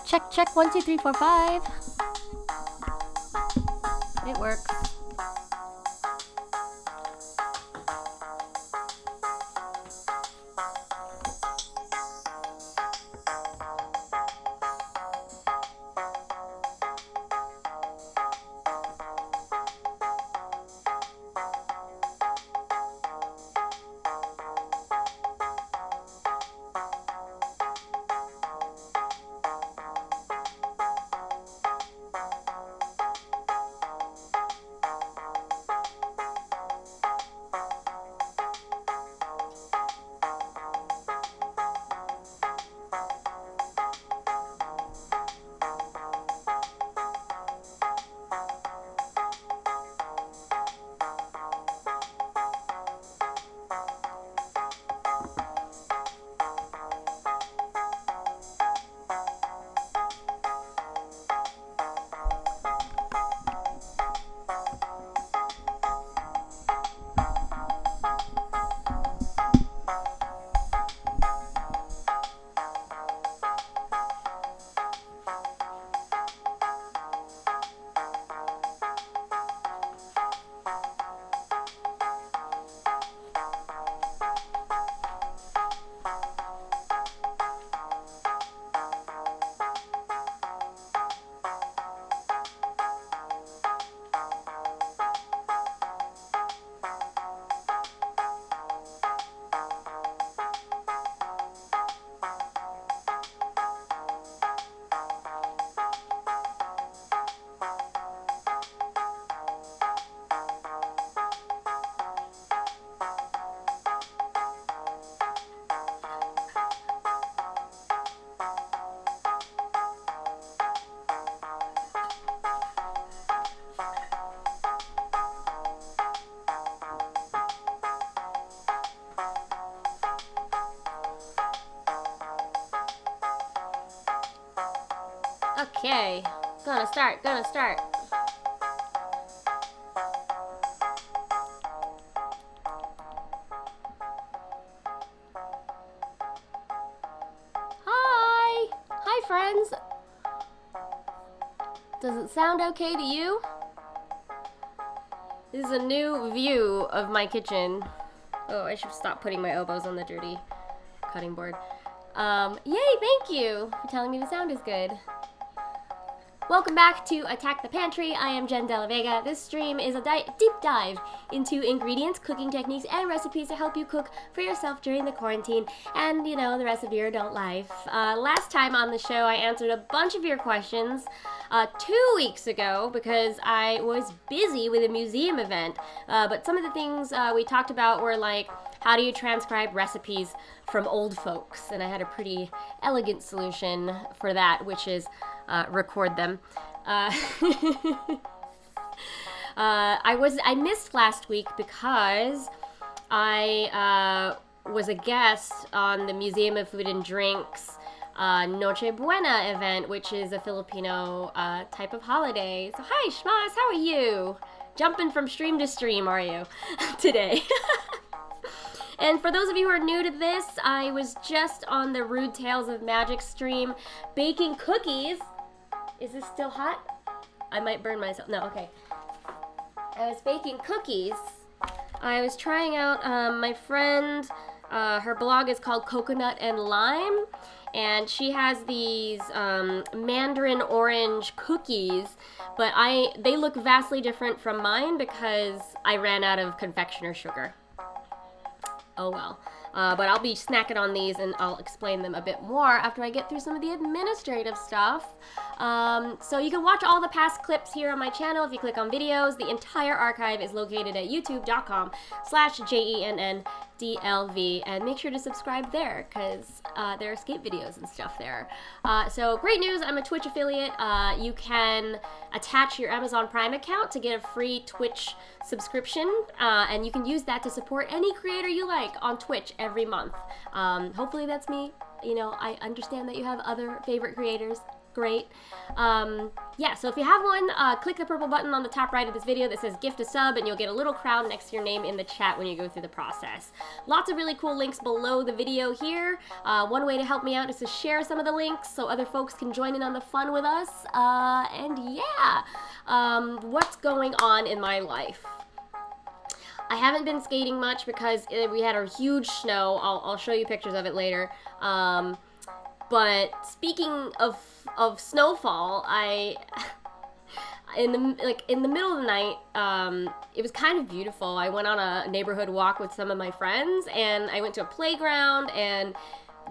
Check, check, 1, 2, 3, 4, 5. It works. Okay, gonna start. Hi friends. Does it sound okay to you? This is a new view of my kitchen. Oh, I should stop putting my elbows on the dirty cutting board. Yay, thank you for telling me the sound is good. Welcome back to Attack the Pantry. I am Jenn de Vega. This stream is a deep dive into ingredients, cooking techniques, and recipes to help you cook for yourself during the quarantine and, you know, the rest of your adult life. Last time on the show, I answered a bunch of your questions 2 weeks ago because I was busy with a museum event. But some of the things we talked about were like, how do you transcribe recipes from old folks? And I had a pretty elegant solution for that, which is record them. I missed last week because I was a guest on the Museum of Food and Drinks Noche Buena event, which is a Filipino type of holiday. So hi, Shmas, how are you? Jumping from stream to stream, are you, today? And for those of you who are new to this, I was just on the Rude Tales of Magic stream baking cookies. Is this still hot? I might burn myself. No, okay. I was baking cookies. I was trying out my friend, her blog is called Coconut and Lime, and she has these mandarin orange cookies, but they look vastly different from mine because I ran out of confectioner sugar. Oh well. But I'll be snacking on these and I'll explain them a bit more after I get through some of the administrative stuff. So you can watch all the past clips here on my channel if you click on videos. The entire archive is located at youtube.com/JENNDLV, and make sure to subscribe there because there are escape videos and stuff there. So great news, I'm a Twitch affiliate. You can attach your Amazon Prime account to get a free Twitch subscription, and you can use that to support any creator you like on Twitch every month. Hopefully that's me. You know, I understand that you have other favorite creators. great. Yeah, so if you have one, click the purple button on the top right of this video that says gift a sub, and you'll get a little crown next to your name in the chat when you go through the process. Lots of really cool links below the video here. One way to help me out is to share some of the links so other folks can join in on the fun with us. And yeah, what's going on in my life? I haven't been skating much because we had a huge snow. I'll show you pictures of it later. But speaking of snowfall, in the middle of the night, it was kind of beautiful. I went on a neighborhood walk with some of my friends, and I went to a playground, and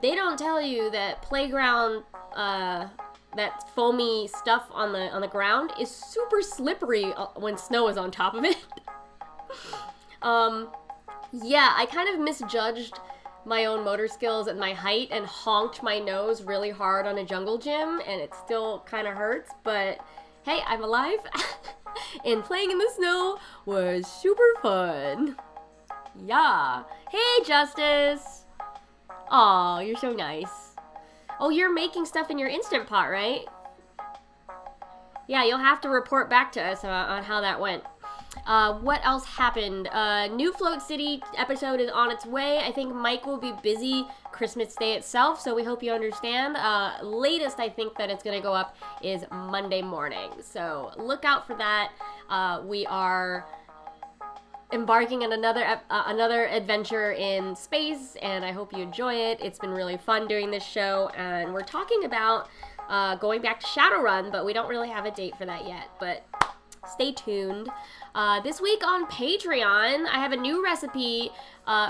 they don't tell you that playground, that foamy stuff on the ground is super slippery when snow is on top of it. Yeah, I kind of misjudged my own motor skills and my height and honked my nose really hard on a jungle gym, and it still kind of hurts, but hey, I'm alive. And playing in the snow was super fun. Yeah. Hey, Justice. Aw, you're so nice. Oh, you're making stuff in your Instant Pot, right? Yeah, you'll have to report back to us on how that went. What else happened? New Float City episode is on its way. I think Mike will be busy Christmas Day itself, so we hope you understand. Latest I think that it's going to go up is Monday morning, so look out for that. We are embarking on another adventure in space, and I hope you enjoy it. It's been really fun doing this show, and we're talking about going back to Shadowrun, but we don't really have a date for that yet, but stay tuned. This week on Patreon, I have a new recipe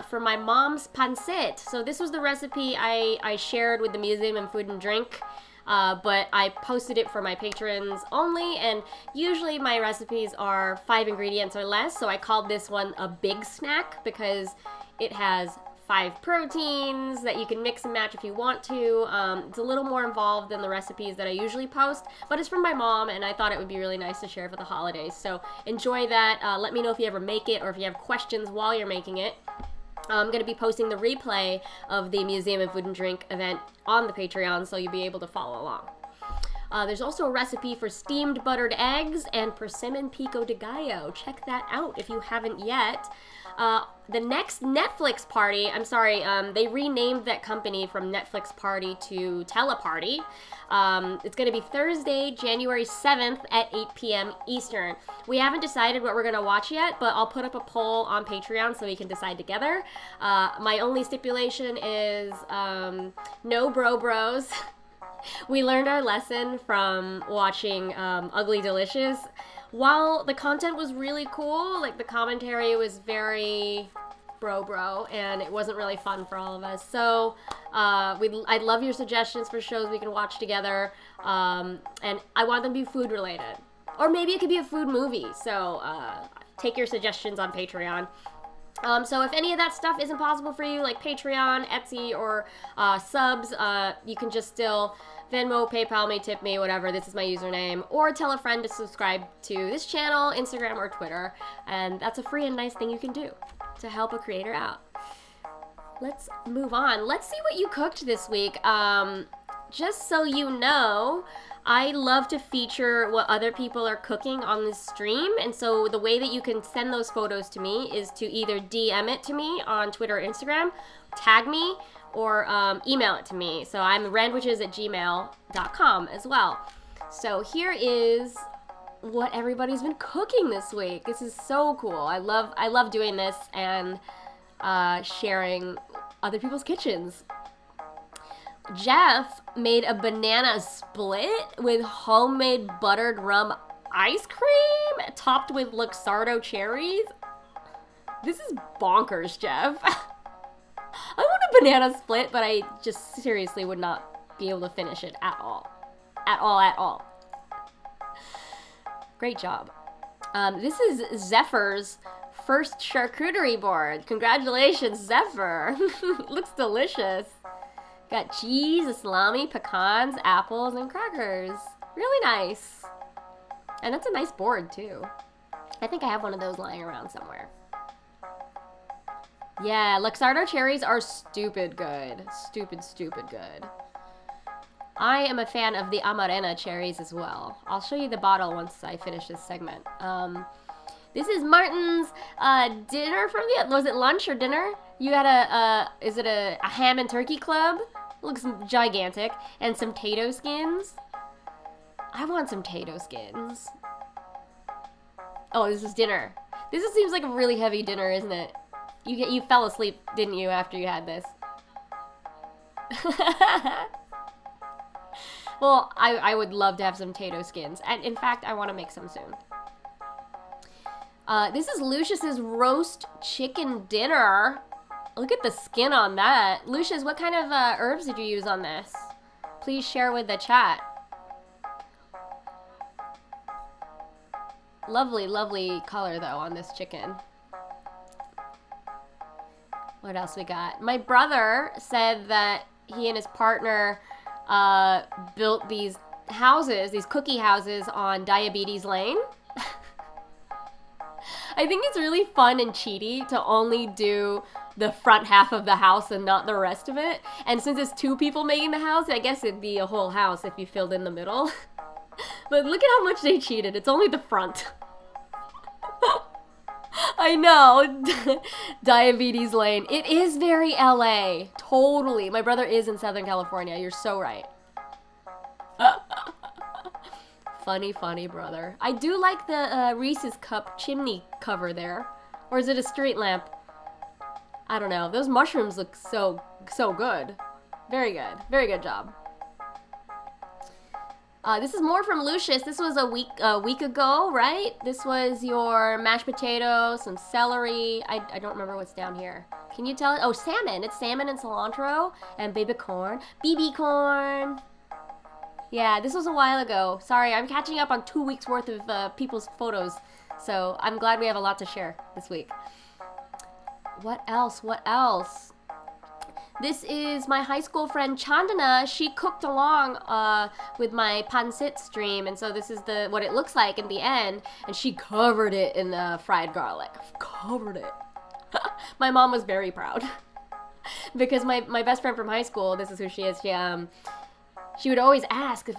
for my mom's pancit. So this was the recipe I shared with the Museum of Food and Drink, but I posted it for my patrons only, and usually my recipes are 5 ingredients or less, so I called this one a big snack because it has 5 proteins that you can mix and match if you want to. It's a little more involved than the recipes that I usually post, but it's from my mom, and I thought it would be really nice to share for the holidays. So enjoy that. Let me know if you ever make it or if you have questions while you're making it. I'm going to be posting the replay of the Museum of Food and Drink event on the Patreon, so you'll be able to follow along. There's also a recipe for steamed buttered eggs and persimmon pico de gallo. Check that out if you haven't yet. The next Netflix party, I'm sorry, they renamed that company from Netflix Party to Teleparty. It's going to be Thursday, January 7th at 8 p.m. Eastern. We haven't decided what we're going to watch yet, but I'll put up a poll on Patreon so we can decide together. My only stipulation is no bros. We learned our lesson from watching Ugly Delicious. While the content was really cool, like the commentary was very bro, and it wasn't really fun for all of us. So I'd love your suggestions for shows we can watch together, and I want them to be food related. Or maybe it could be a food movie, so take your suggestions on Patreon. So if any of that stuff isn't possible for you, like Patreon, Etsy, or subs, you can just still Venmo, PayPal me, tip me, whatever. This is my username. Or tell a friend to subscribe to this channel, Instagram, or Twitter. And that's a free and nice thing you can do to help a creator out. Let's move on. Let's see what you cooked this week. Just so you know, I love to feature what other people are cooking on this stream, and so the way that you can send those photos to me is to either DM it to me on Twitter or Instagram, tag me, or email it to me. So I'm randwiches@gmail.com as well. So here is what everybody's been cooking this week. This is so cool. I love doing this and sharing other people's kitchens. Jeff made a banana split with homemade buttered rum ice cream topped with Luxardo cherries. This is bonkers, Jeff. I want a banana split, but I just seriously would not be able to finish it at all. At all. Great job. This is Zephyr's first charcuterie board. Congratulations, Zephyr. Looks delicious. Got cheese, a salami, pecans, apples, and crackers. Really nice. And that's a nice board, too. I think I have one of those lying around somewhere. Yeah, Luxardo cherries are stupid good. Stupid good. I am a fan of the Amarena cherries as well. I'll show you the bottle once I finish this segment. This is Martin's dinner from was it lunch or dinner? You had is it a ham and turkey club? It looks gigantic. And some Tato skins. I want some Tato skins. Oh, this is dinner. This seems like a really heavy dinner, isn't it? You fell asleep, didn't you, after you had this? Well, I would love to have some Tato skins. And in fact, I want to make some soon. This is Lucious's roast chicken dinner. Look at the skin on that. Lucious, what kind of herbs did you use on this? Please share with the chat. Lovely, lovely color, though, on this chicken. What else we got? My brother said that he and his partner built these houses, these cookie houses on Diabetes Lane. I think it's really fun and cheaty to only do the front half of the house and not the rest of it. And since it's two people making the house, I guess it'd be a whole house if you filled in the middle. But look at how much they cheated. It's only the front. I know. Diabetes Lane. It is very LA. Totally. My brother is in Southern California. You're so right. Funny, funny brother. I do like the Reese's Cup chimney cover there. Or is it a street lamp? I don't know. Those mushrooms look so good. Very good. Very good job. This is more from Lucious. This was a week ago, right? This was your mashed potatoes, some celery. I don't remember what's down here. Can you tell? Oh, salmon. It's salmon and cilantro and baby corn. BB corn. Yeah, this was a while ago. Sorry, I'm catching up on 2 weeks worth of people's photos. So I'm glad we have a lot to share this week. What else? What else? This is my high school friend Chandana. She cooked along with my pancit stream, and so this is what it looks like in the end. And she covered it in fried garlic. Covered it. My mom was very proud because my best friend from high school. This is who she is. She would always ask, is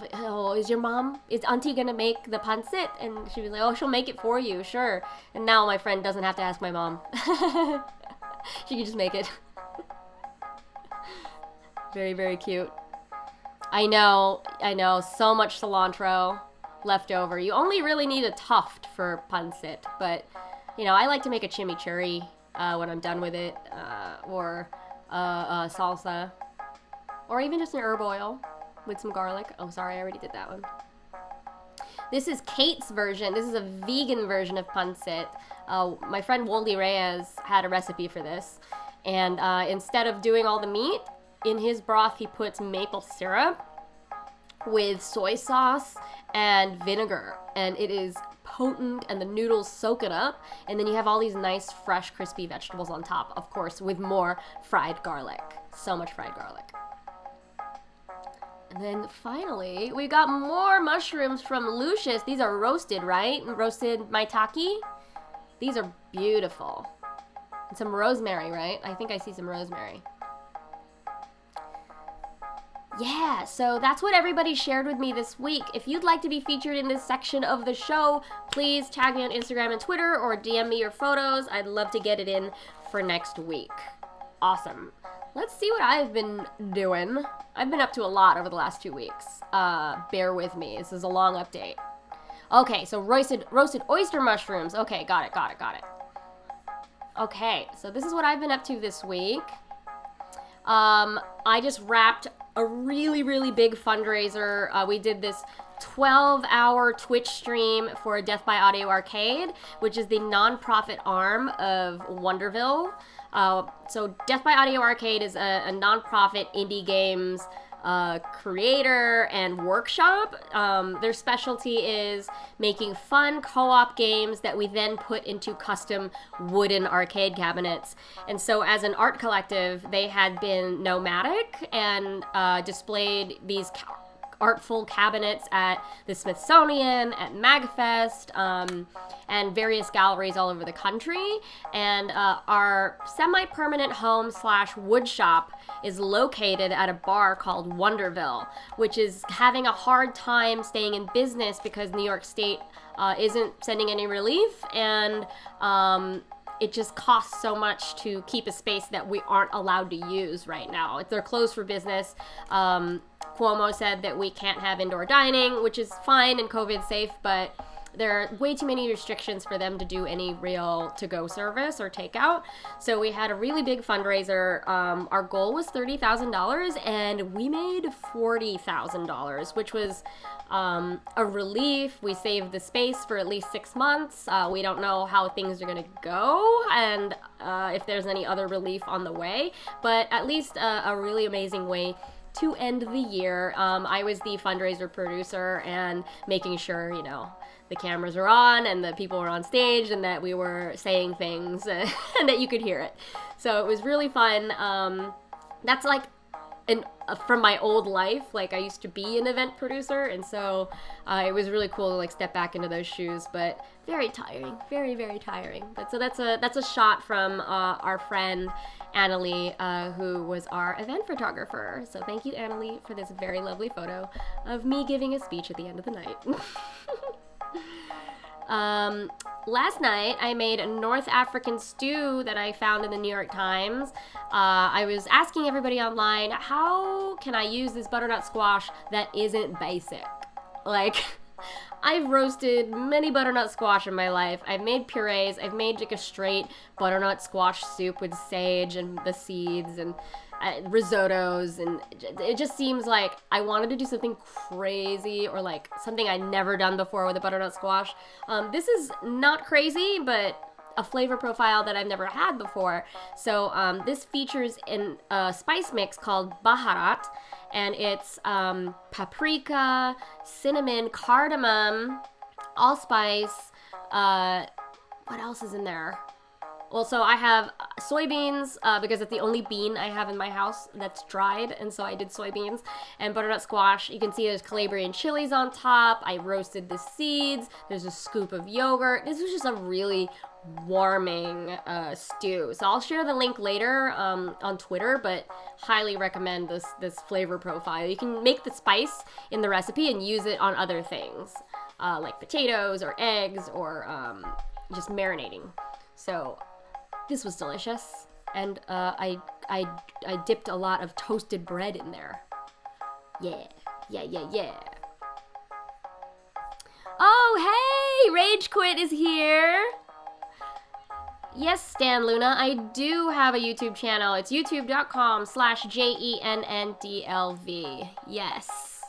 Auntie gonna make the pancit? And she was like, oh, she'll make it for you, sure. And now my friend doesn't have to ask my mom. She can just make it. Very, very cute. I know, so much cilantro left over. You only really need a tuft for pancit, but, I like to make a chimichurri when I'm done with it, or salsa, or even just an herb oil with some garlic. Oh, sorry, I already did that one. This is Kate's version. This is a vegan version of pancit. My friend Woldy Reyes had a recipe for this. And instead of doing all the meat, in his broth he puts maple syrup with soy sauce and vinegar. And it is potent, and the noodles soak it up. And then you have all these nice, fresh, crispy vegetables on top, of course, with more fried garlic. So much fried garlic. And then finally, we got more mushrooms from Lucious. These are roasted, right? Roasted maitake. These are beautiful. And some rosemary, right? I think I see some rosemary. Yeah, so that's what everybody shared with me this week. If you'd like to be featured in this section of the show, please tag me on Instagram and Twitter or DM me your photos. I'd love to get it in for next week. Awesome. Let's see what I've been doing. I've been up to a lot over the last 2 weeks. Bear with me. This is a long update. Okay, so roasted oyster mushrooms. Okay, got it. Okay, so this is what I've been up to this week. I just wrapped a really, really big fundraiser. We did this 12-hour Twitch stream for Death by Audio Arcade, which is the nonprofit arm of Wonderville. So Death by Audio Arcade is a nonprofit indie games creator and workshop. Their specialty is making fun co-op games that we then put into custom wooden arcade cabinets. And so as an art collective, they had been nomadic and displayed these artful cabinets at the Smithsonian, at MagFest, and various galleries all over the country. And our semi-permanent home / wood shop is located at a bar called Wonderville, which is having a hard time staying in business because New York State isn't sending any relief, and it just costs so much to keep a space that we aren't allowed to use right now. They're closed for business. Cuomo said that we can't have indoor dining, which is fine and COVID safe, but there are way too many restrictions for them to do any real to-go service or takeout. So we had a really big fundraiser. Our goal was $30,000 and we made $40,000, which was a relief. We saved the space for at least 6 months. We don't know how things are going to go and if there's any other relief on the way, but at least a really amazing way to end the year. I was the fundraiser producer and making sure, the cameras were on and the people were on stage and that we were saying things and that you could hear it. So it was really fun. That's like from my old life. Like, I used to be an event producer, and so it was really cool to like step back into those shoes, but very tiring, very, very tiring. But so that's a shot from our friend Annalie, who was our event photographer. So thank you, Annalie, for this very lovely photo of me giving a speech at the end of the night. Last night I made a North African stew that I found in the New York Times. I was asking everybody online, how can I use this butternut squash that isn't basic? Like, I've roasted many butternut squash in my life. I've made purees. I've made like a straight butternut squash soup with sage and the seeds and risottos, and it just seems like I wanted to do something crazy or like something I'd never done before with a butternut squash. This is not crazy, but a flavor profile that I've never had before. So this features a spice mix called Baharat, and it's paprika, cinnamon, cardamom, allspice. What else is in there? Well, so I have soybeans, because it's the only bean I have in my house that's dried, and so I did soybeans, and butternut squash. You can see there's Calabrian chilies on top. I roasted the seeds. There's a scoop of yogurt. This was just a really warming stew. So I'll share the link later on Twitter, but highly recommend this flavor profile. You can make the spice in the recipe and use it on other things, like potatoes or eggs or just marinating. So this was delicious, and I dipped a lot of toasted bread in there. Yeah. Oh, hey! Rage Quit is here! Yes, Stan Luna, I do have a YouTube channel. It's youtube.com/JENNDLV. Yes.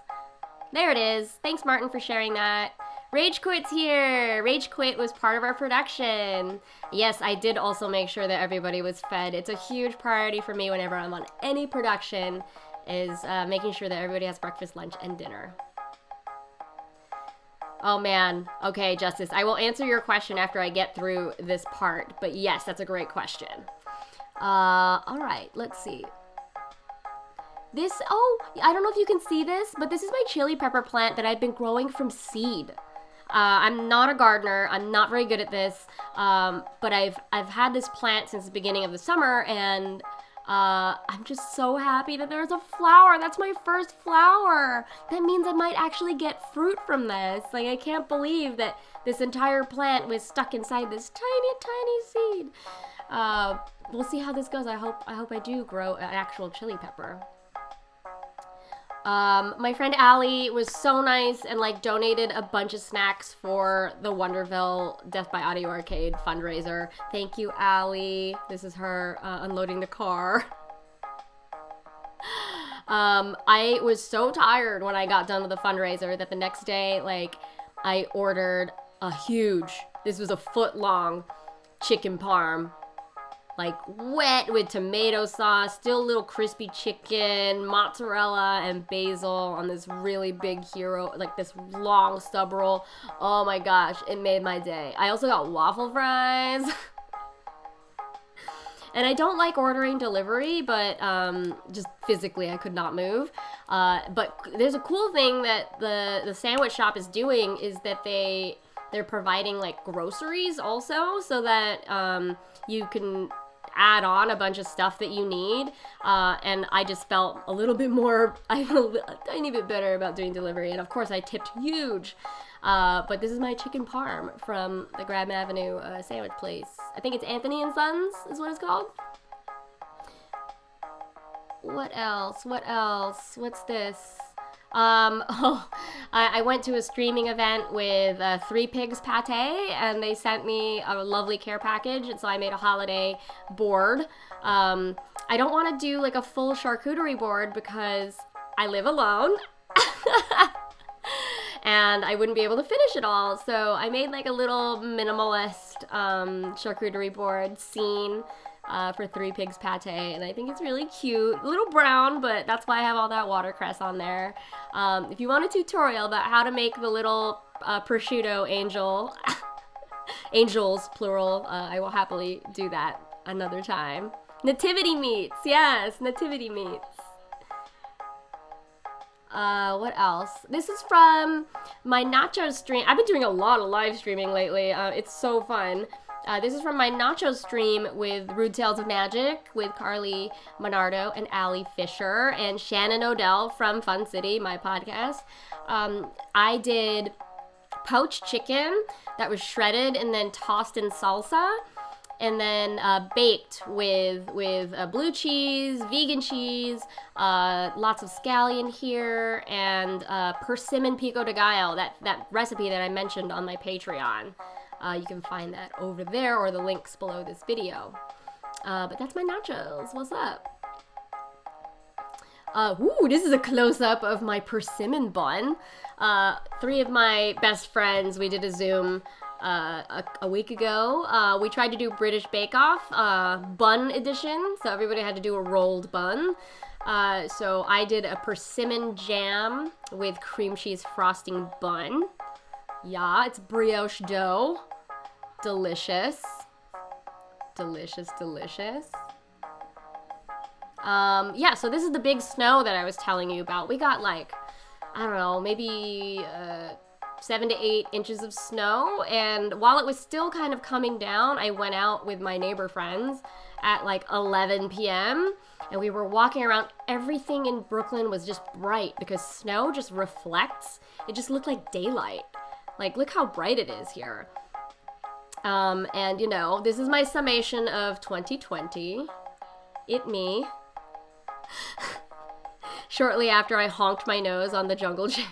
There it is. Thanks, Martin, for sharing that. Rage Quit's here! Rage Quit was part of our production. Yes, I did also make sure that everybody was fed. It's a huge priority for me whenever I'm on any production, is making sure that everybody has breakfast, lunch, and dinner. Oh man. Okay, Justice, I will answer your question after I get through this part, but yes, that's a great question. Alright, let's see. I don't know if you can see this, but this is my chili pepper plant that I've been growing from seed. I'm not a gardener. I'm not very good at this, but I've had this plant since the beginning of the summer, and I'm just so happy that there's a flower. That's my first flower. That means I might actually get fruit from this. Like, I can't believe that this entire plant was stuck inside this tiny, tiny seed. We'll see how this goes. I hope I do grow an actual chili pepper. My friend Allie was so nice and like donated a bunch of snacks for the Wonderville Death by Audio Arcade fundraiser. Thank you, Allie. This is her unloading the car. I was so tired when I got done with the fundraiser that the next day, like, I ordered this was a foot-long chicken parm. Like, wet with tomato sauce, still a little crispy chicken, mozzarella, and basil on this really big hero, like this long sub roll. Oh my gosh, it made my day. I also got waffle fries. And I don't like ordering delivery, but just physically I could not move. But there's a cool thing that the sandwich shop is doing is that they're providing like groceries also, so that you can add on a bunch of stuff that you need, and I just felt a little bit more, I feel a tiny bit better about doing delivery, and of course I tipped huge. But this is my chicken parm from the Graham Avenue sandwich place. I think it's Anthony and Sons is what it's called. What else? What's this? I went to a streaming event with Three Pigs Pate, and they sent me a lovely care package, and so I made a holiday board. I don't want to do like a full charcuterie board because I live alone. And I wouldn't be able to finish it all, so I made like a little minimalist charcuterie board scene for Three Pigs Pate, and I think it's really cute. A little brown, but that's why I have all that watercress on there. If you want a tutorial about how to make the little prosciutto angel, angels plural, I will happily do that another time. Nativity meats, yes, nativity meats. What else? This is from my nacho stream. I've been doing a lot of live streaming lately. It's so fun. This is from my nacho stream with Rude Tales of Magic with Carly Monardo and Allie Fisher and Shannon Odell from Fun City, my podcast. I did poached chicken that was shredded and then tossed in salsa, and then baked with blue cheese, vegan cheese, lots of scallion here, and persimmon pico de gallo, that recipe that I mentioned on my Patreon. You can find that over there or the links below this video. But that's my nachos. What's up? This is a close-up of my persimmon bun. 3 of my best friends, we did a Zoom a week ago. We tried to do British Bake Off bun edition, so everybody had to do a rolled bun. So I did a persimmon jam with cream cheese frosting bun. Yeah, it's brioche dough. Delicious. Delicious, delicious. Yeah, so this is the big snow that I was telling you about. We got like, I don't know, maybe 7 to 8 inches of snow, and while it was still kind of coming down, I went out with my neighbor friends at like 11 p.m. and we were walking around. Everything in Brooklyn was just bright because snow just reflects. It just looked like daylight. Like, look how bright it is here. And you know, this is my summation of 2020. Me. Shortly after I honked my nose on the jungle gym.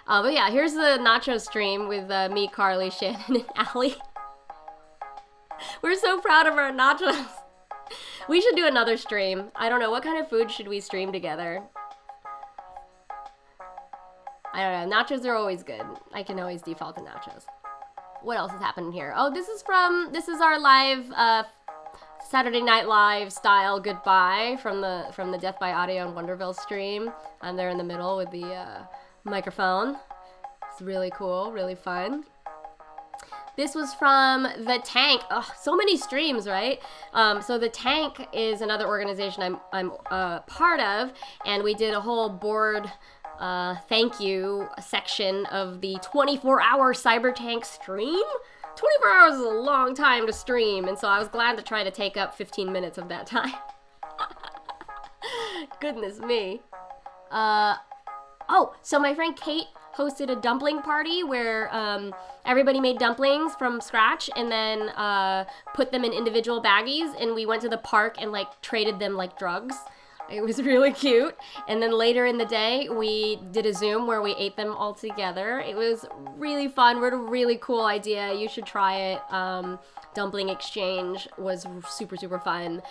But yeah, here's the nacho stream with me, Carly, Shannon, and Allie. We're so proud of our nachos. We should do another stream. I don't know, what kind of food should we stream together? I don't know, nachos are always good. I can always default to nachos. What else is happening here? Oh, this is our live, Saturday Night Live style goodbye from the Death by Audio and Wonderville stream. I'm there in the middle with the microphone. It's really cool, really fun. This was from The Tank. Oh, so many streams, right? So The Tank is another organization I'm part of, and we did a whole board thank you section of the 24-hour Cyber Tank stream. 24 hours is a long time to stream, and so I was glad to try to take up 15 minutes of that time. Goodness me. So my friend Kate hosted a dumpling party where everybody made dumplings from scratch and then put them in individual baggies, and we went to the park and like traded them like drugs. It was really cute. And then later in the day, we did a Zoom where we ate them all together. It was really fun. We had a really cool idea. You should try it. Dumpling exchange was super, super fun.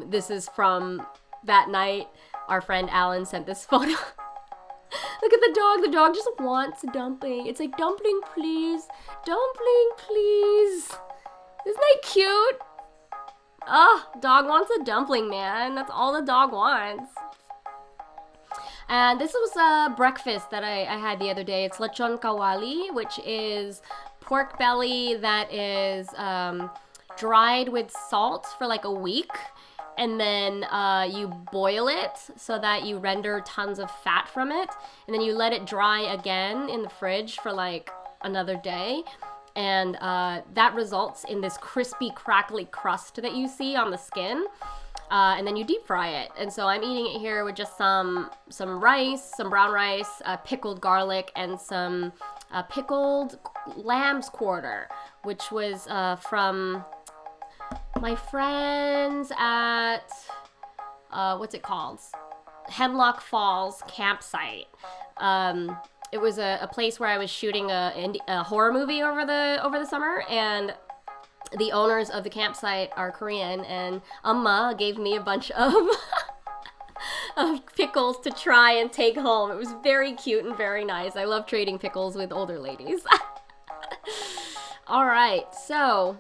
This is from that night. Our friend Alan sent this photo. Look at the dog. The dog just wants a dumpling. It's like, dumpling, please. Dumpling, please. Isn't that cute? Oh, dog wants a dumpling, man. That's all the dog wants. And this was a breakfast that I had the other day. It's lechon kawali, which is pork belly that is dried with salt for like a week. and then you boil it so that you render tons of fat from it, and then you let it dry again in the fridge for like another day, and that results in this crispy, crackly crust that you see on the skin. And then you deep fry it. And so I'm eating it here with just some rice, some brown rice, pickled garlic, and some pickled lamb's quarter, which was from my friends at, what's it called? Hemlock Falls campsite. It was a place where I was shooting a horror movie over the summer, and the owners of the campsite are Korean, and Amma gave me a bunch of of pickles to try and take home. It was very cute and very nice. I love trading pickles with older ladies. All right, so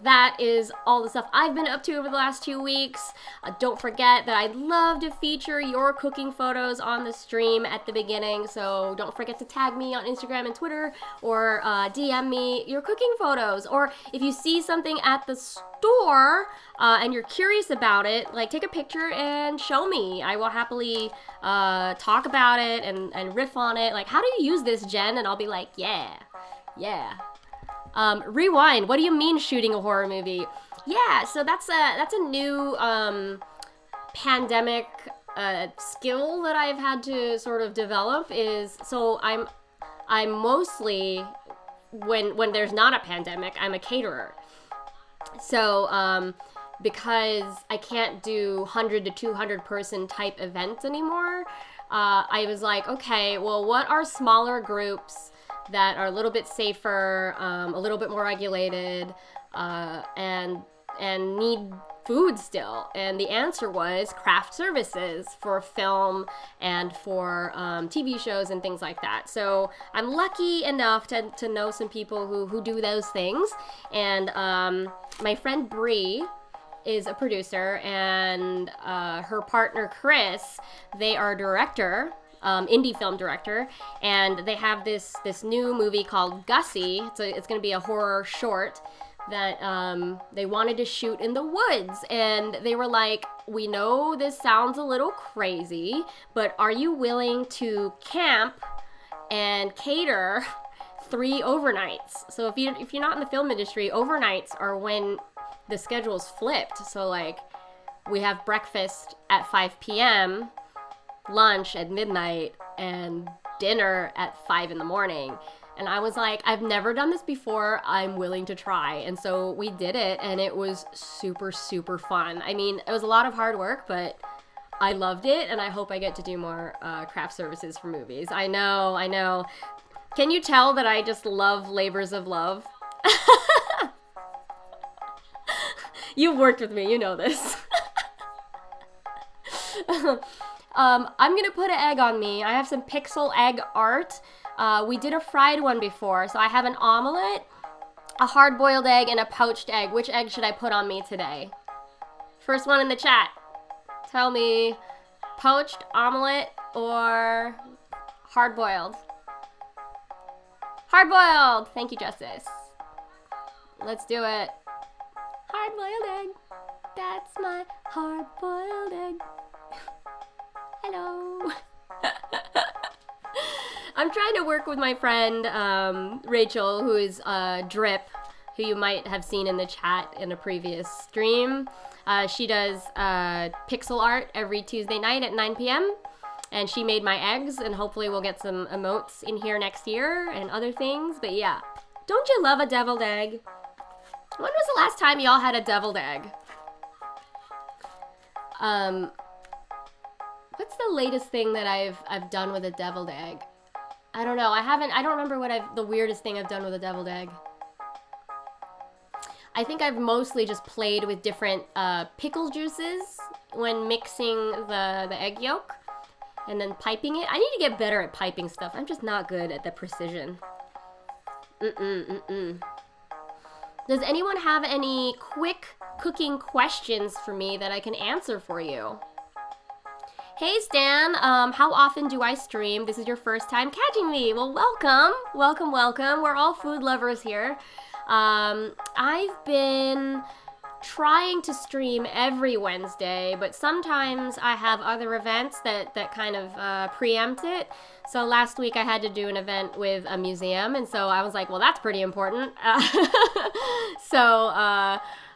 that is all the stuff I've been up to over the last 2 weeks. Don't forget that I'd love to feature your cooking photos on the stream at the beginning, so don't forget to tag me on Instagram and Twitter, or DM me your cooking photos. Or if you see something at the store and you're curious about it, like, take a picture and show me. I will happily talk about it and riff on it. Like, how do you use this, Jen? And I'll be like, yeah. Rewind. What do you mean shooting a horror movie? Yeah, so that's a new pandemic skill that I've had to sort of develop. So I'm mostly, when there's not a pandemic, I'm a caterer. So because I can't do 100 to 200 person type events anymore, I was like, okay, well, what are smaller groups that are a little bit safer, a little bit more regulated, and need food still? And the answer was craft services for film and for TV shows and things like that. So I'm lucky enough to know some people who do those things. And my friend Bree is a producer, and her partner Chris, they are a director, indie film director, and they have this new movie called Gussie. It's going to be a horror short that they wanted to shoot in the woods, and they were like, we know this sounds a little crazy, but are you willing to camp and cater 3 overnights? So if you're not in the film industry, overnights are when the schedule's flipped. So like, we have breakfast at 5 p.m., lunch at midnight, and dinner at 5 in the morning. And I was like, I've never done this before. I'm willing to try. And so we did it, and it was super, super fun. I mean, it was a lot of hard work, but I loved it, and I hope I get to do more craft services for movies. I know. Can you tell that I just love labors of love? You've worked with me, you know this. I'm gonna put an egg on me. I have some pixel egg art. We did a fried one before, so I have an omelet, a hard-boiled egg, and a poached egg. Which egg should I put on me today? First one in the chat. Tell me, poached, omelet, or hard-boiled? Hard-boiled! Thank you, Justice. Let's do it. Hard-boiled egg. That's my hard-boiled egg. Hello. I'm trying to work with my friend Rachel, who is Drip, who you might have seen in the chat in a previous stream. She does pixel art every Tuesday night at 9 p.m. And she made my eggs, and hopefully we'll get some emotes in here next year and other things. But yeah, don't you love a deviled egg? When was the last time y'all had a deviled egg? What's the latest thing that I've done with a deviled egg? I don't know. I don't remember what the weirdest thing I've done with a deviled egg. I think I've mostly just played with different pickle juices when mixing the egg yolk and then piping it. I need to get better at piping stuff. I'm just not good at the precision. Does anyone have any quick cooking questions for me that I can answer for you? Hey Stan, how often do I stream? This is your first time catching me. Well, welcome. We're all food lovers here. I've been trying to stream every Wednesday, but sometimes I have other events that kind of preempt it. So last week I had to do an event with a museum, and so I was like, well, that's pretty important.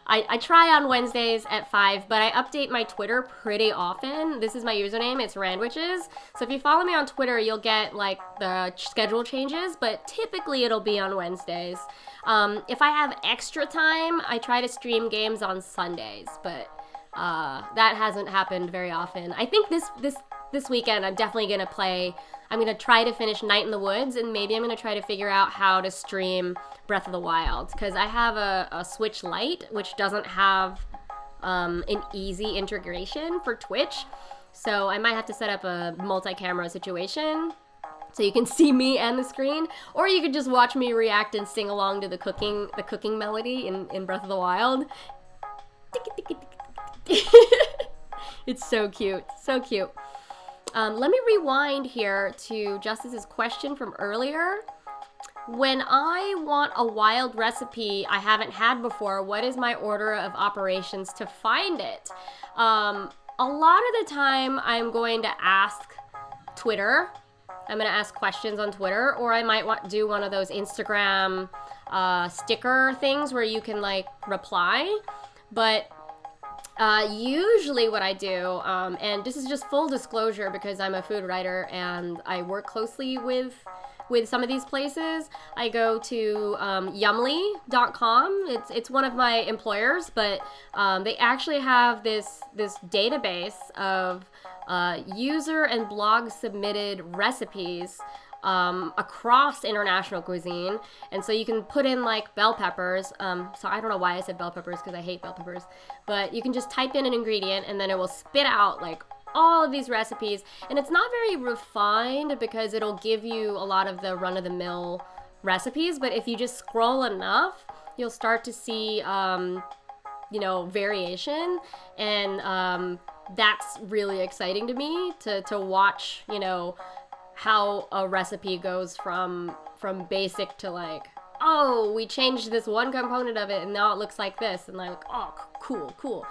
I try on Wednesdays at 5, but I update my Twitter pretty often. This is my username, it's Randwiches. So if you follow me on Twitter, you'll get like the schedule changes, but typically it'll be on Wednesdays. If I have extra time, I try to stream games on Sundays, but that hasn't happened very often. I think this weekend I'm definitely gonna play. I'm gonna try to finish Night in the Woods, and maybe I'm gonna try to figure out how to stream Breath of the Wild, because I have a Switch Lite, which doesn't have an easy integration for Twitch. So I might have to set up a multi-camera situation so you can see me and the screen, or you could just watch me react and sing along to the cooking melody in Breath of the Wild. It's so cute, so cute. Let me rewind here to Justice's question from earlier. When I want a wild recipe I haven't had before, what is my order of operations to find it? A lot of the time I'm going to ask Twitter. I'm going to ask questions on Twitter, or I might do one of those Instagram sticker things where you can like reply. But usually what I do, and this is just full disclosure because I'm a food writer and I work closely with some of these places, I go to Yumly.com. It's one of my employers, but they actually have this database of user and blog submitted recipes across international cuisine, and so you can put in like bell peppers. So I don't know why I said bell peppers, because I hate bell peppers, but you can just type in an ingredient and then it will spit out like all of these recipes, and it's not very refined because it'll give you a lot of the run-of-the-mill recipes, but if you just scroll enough, you'll start to see variation, and that's really exciting to me to watch, how a recipe goes from basic to like, oh, we changed this one component of it and now it looks like this, and I'm like, oh, cool.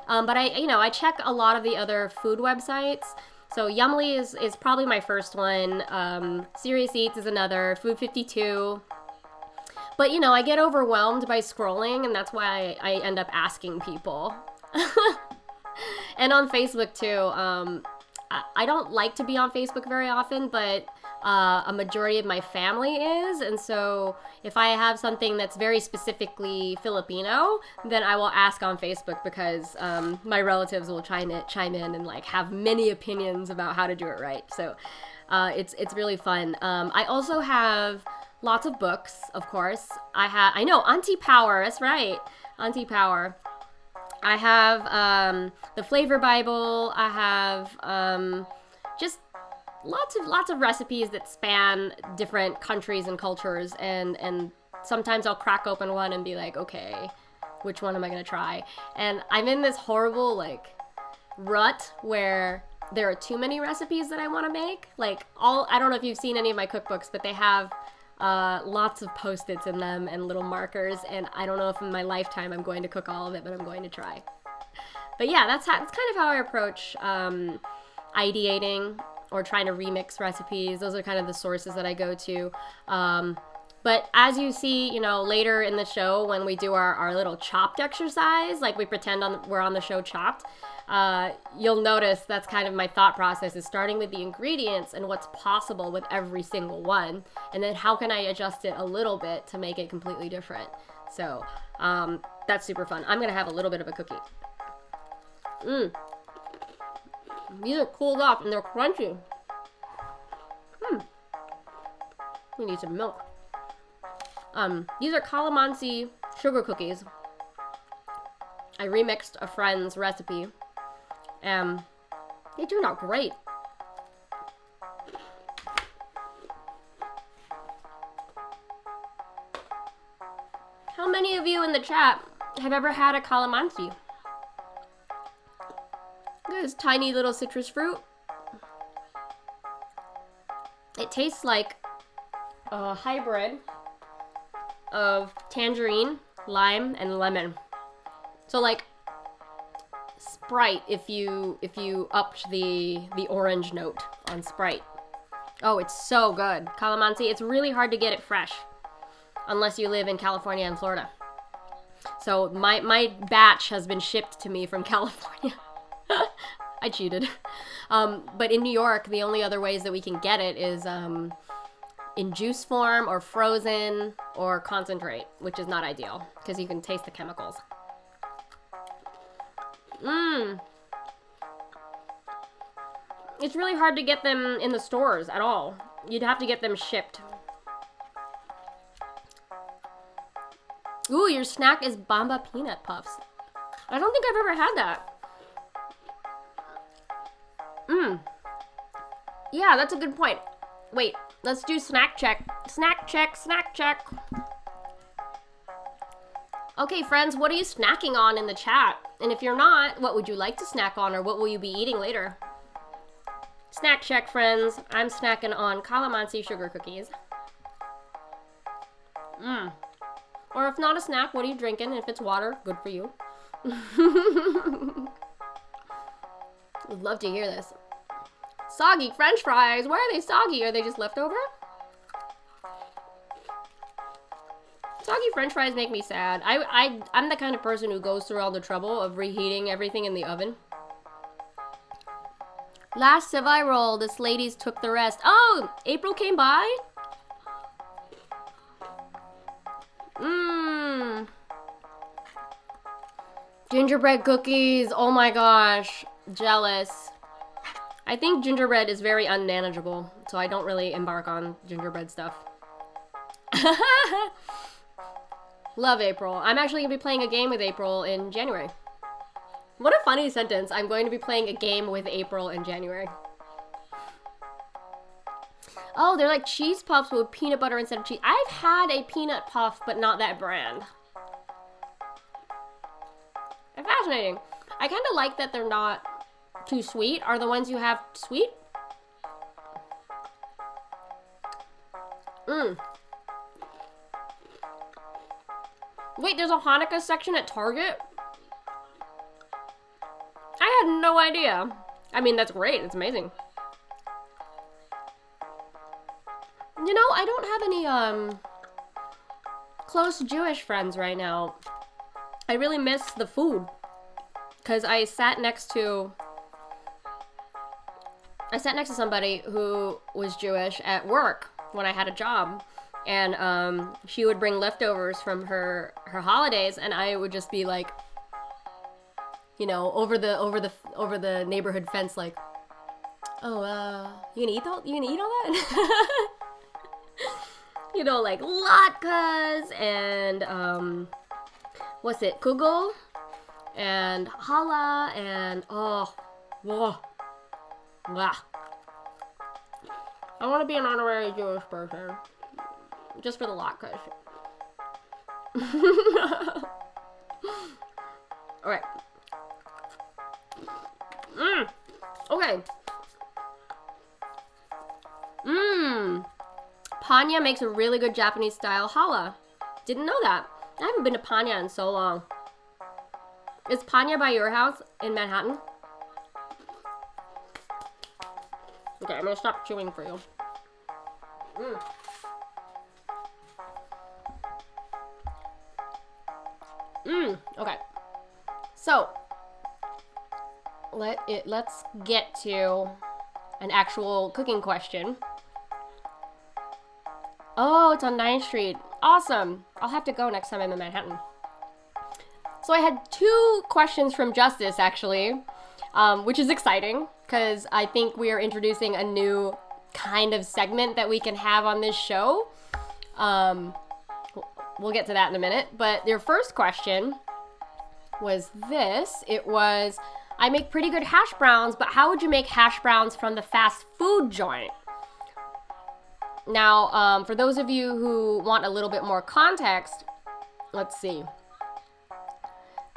But I check a lot of the other food websites. So Yumly is probably my first one. Serious Eats is another. Food 52. But I get overwhelmed by scrolling, and that's why I end up asking people. And on Facebook too. I don't like to be on Facebook very often, but a majority of my family is, and so if I have something that's very specifically Filipino, then I will ask on Facebook, because my relatives will chime in and like have many opinions about how to do it right. So it's really fun. I also have lots of books, of course. I know Auntie Power. That's right, Auntie Power. I have the Flavor Bible. I have just lots of recipes that span different countries and cultures, and sometimes I'll crack open one and be like, okay, which one am I gonna try? And I'm in this horrible like rut where there are too many recipes that I want to make. Like I don't know if you've seen any of my cookbooks, but they have lots of Post-its in them and little markers, and I don't know if in my lifetime I'm going to cook all of it, but I'm going to try. But yeah, that's kind of how I approach ideating or trying to remix recipes. Those are kind of the sources that I go to. But as you see, later in the show when we do our little Chopped exercise, like we pretend we're on the show Chopped, you'll notice that's kind of my thought process, is starting with the ingredients and what's possible with every single one, and then how can I adjust it a little bit to make it completely different. So that's super fun. I'm gonna have a little bit of a cookie. These are cooled off and they're crunchy. We need some milk. These are Calamansi sugar cookies. I remixed a friend's recipe, and they turned out great. How many of you in the chat have ever had a Calamansi? This tiny little citrus fruit. It tastes like a hybrid of tangerine, lime, and lemon. So like Sprite, if you upped the orange note on Sprite. Oh, it's so good. Calamansi, it's really hard to get it fresh unless you live in California and Florida. So my batch has been shipped to me from California. I cheated. But in New York, the only other ways that we can get it is in juice form or frozen or concentrate, which is not ideal because you can taste the chemicals. It's really hard to get them in the stores at all. You'd have to get them shipped. Ooh, your snack is Bamba peanut puffs. I don't think I've ever had that. Yeah, that's a good point. Wait, let's do snack check. Snack check, snack check. Okay, friends, what are you snacking on in the chat? And if you're not, what would you like to snack on, or what will you be eating later? Snack check, friends. I'm snacking on Calamansi sugar cookies. Or if not a snack, what are you drinking? If it's water, good for you. Would love to hear this. Soggy French fries. Why are they soggy? Are they just leftover? Soggy French fries make me sad. I'm the kind of person who goes through all the trouble of reheating everything in the oven. Last Savai roll, this ladies took the rest. Oh, April came by? Gingerbread cookies. Oh my gosh. Jealous. I think gingerbread is very unmanageable, so I don't really embark on gingerbread stuff. Love April. I'm actually going to be playing a game with April in January. What a funny sentence. I'm going to be playing a game with April in January. Oh, they're like cheese puffs with peanut butter instead of cheese. I've had a peanut puff, but not that brand. Fascinating. I kind of like that they're not too sweet. Are the ones you have sweet? Wait, there's a Hanukkah section at Target? I had no idea. I mean, that's great. It's amazing. You know, I don't have any, close Jewish friends right now. I really miss the food. Because I sat next to somebody who was Jewish at work when I had a job. And she would bring leftovers from her holidays, and I would just be like, you know, over the neighborhood fence, like, oh, you gonna eat all that? You know, like latkes and what's it, kugel and challah and whoa. Wow. I want to be an honorary Jewish person. Just for the latkes. Alright. Okay. Panya makes a really good Japanese style challah. Didn't know that. I haven't been to Panya in so long. Is Panya by your house in Manhattan? Okay, I'm gonna stop chewing for you. Okay. So, let's get to an actual cooking question. Oh, it's on 9th Street. Awesome. I'll have to go next time I'm in Manhattan. So I had 2 questions from Justice, actually, which is exciting because I think we are introducing a new kind of segment that we can have on this show. We'll get to that in a minute. But their first question was this. It was, I make pretty good hash browns, but how would you make hash browns from the fast food joint? Now, for those of you who want a little bit more context, let's see.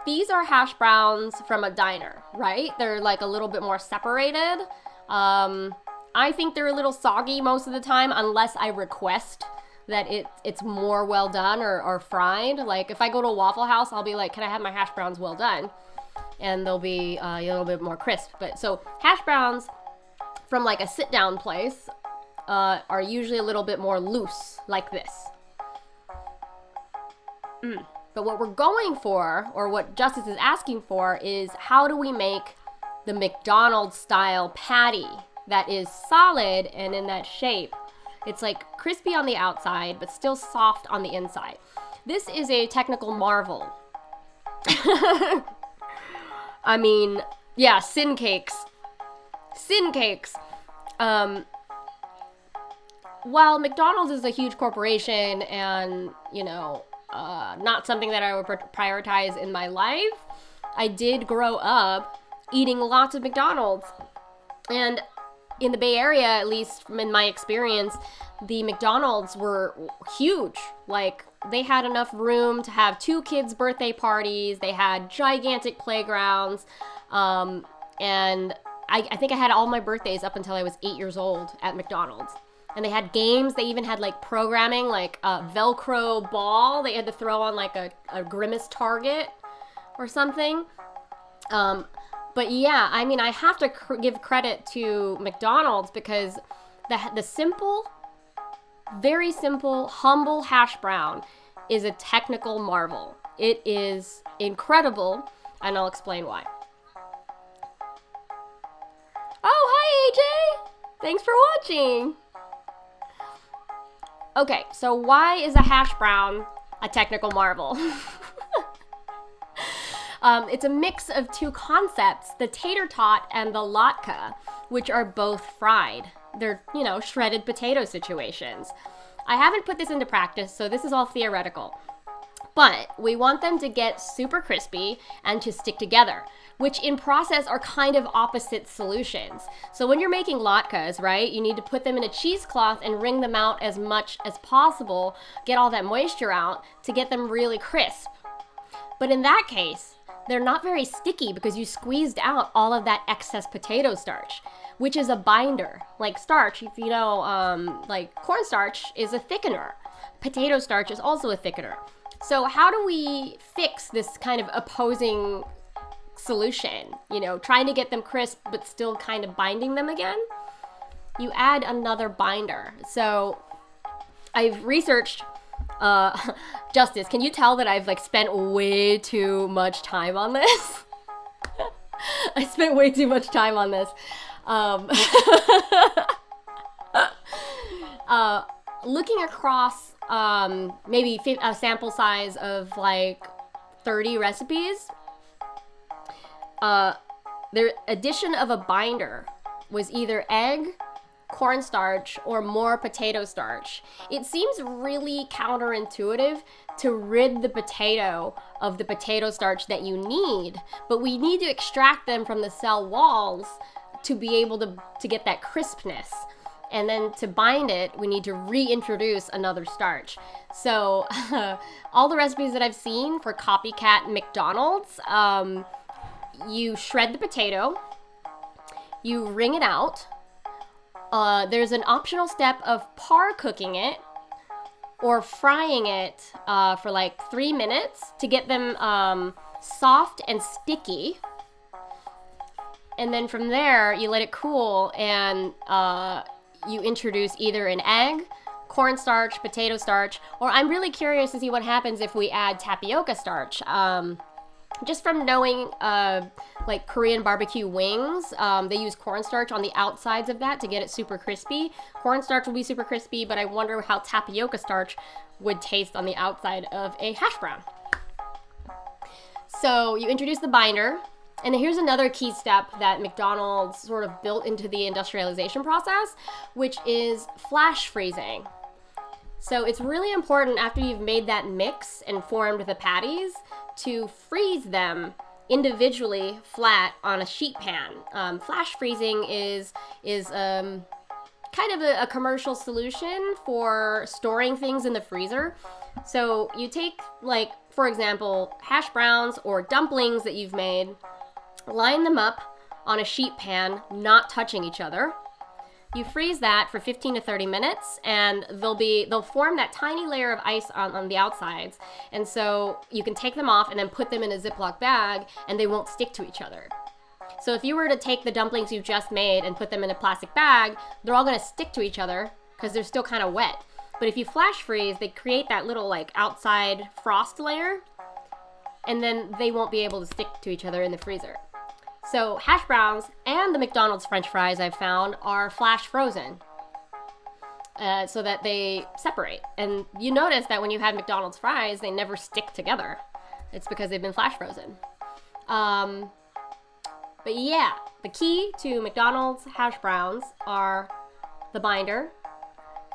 These are hash browns from a diner, right? They're like a little bit more separated. I think they're a little soggy most of the time unless I request that it's more well done or fried. Like if I go to a Waffle House, I'll be like, can I have my hash browns well done? And they'll be a little bit more crisp. But so hash browns from like a sit down place are usually a little bit more loose, like this. But what we're going for, or what Justice is asking for, is how do we make the McDonald's style patty that is solid and in that shape? It's like crispy on the outside, but still soft on the inside. This is a technical marvel. I mean, yeah, sin cakes. Sin cakes. While McDonald's is a huge corporation and, you know, not something that I would prioritize in my life, I did grow up eating lots of McDonald's. And in the Bay Area, at least in my experience, the McDonald's were huge. Like, they had enough room to have 2 kids' birthday parties. They had gigantic playgrounds. And I think I had all my birthdays up until I was 8 years old at McDonald's. And they had games. They even had like programming, like a Velcro ball. They had to throw on like a Grimace target or something. But yeah, I mean, I have to give credit to McDonald's because the simple, very simple, humble hash brown is a technical marvel. It is incredible, and I'll explain why. Oh, hi, AJ! Thanks for watching! Okay, so why is a hash brown a technical marvel? It's a mix of 2 concepts, the tater tot and the latke, which are both fried. They're, you know, shredded potato situations. I haven't put this into practice, so this is all theoretical. But we want them to get super crispy and to stick together, which in process are kind of opposite solutions. So when you're making latkes, right, you need to put them in a cheesecloth and wring them out as much as possible, get all that moisture out to get them really crisp. But in that case, they're not very sticky because you squeezed out all of that excess potato starch, which is a binder. Like starch, if you know, like cornstarch is a thickener. Potato starch is also a thickener. So how do we fix this kind of opposing solution? You know, trying to get them crisp but still kind of binding them again? You add another binder. So I've researched Justice, can you tell that I've like spent way too much time on this? I spent way too much time on this. Looking across maybe a sample size of like 30 recipes, the addition of a binder was either egg, cornstarch, or more potato starch. It seems really counterintuitive to rid the potato of the potato starch that you need, but we need to extract them from the cell walls to be able to get that crispness. And then to bind it, we need to reintroduce another starch. So all the recipes that I've seen for copycat McDonald's, you shred the potato, you wring it out. There's an optional step of par cooking it or frying it for like 3 minutes to get them soft and sticky. And then from there, you let it cool and you introduce either an egg, cornstarch, potato starch, or I'm really curious to see what happens if we add tapioca starch. Just from knowing like Korean barbecue wings, they use cornstarch on the outsides of that to get it super crispy. Cornstarch will be super crispy, but I wonder how tapioca starch would taste on the outside of a hash brown. So you introduce the binder, and here's another key step that McDonald's sort of built into the industrialization process, which is flash freezing. So it's really important after you've made that mix and formed the patties to freeze them individually flat on a sheet pan. Flash freezing is kind of a commercial solution for storing things in the freezer. So you take, like, for example, hash browns or dumplings that you've made, line them up on a sheet pan, not touching each other. You freeze that for 15 to 30 minutes, and they'll form that tiny layer of ice on the outsides. And so you can take them off and then put them in a Ziploc bag, and they won't stick to each other. So if you were to take the dumplings you just made and put them in a plastic bag, they're all gonna stick to each other because they're still kind of wet. But if you flash freeze, they create that little like outside frost layer, and then they won't be able to stick to each other in the freezer. So hash browns and the McDonald's French fries I've found are flash frozen so that they separate. And you notice that when you have McDonald's fries, they never stick together. It's because they've been flash frozen. But yeah, the key to McDonald's hash browns are the binder,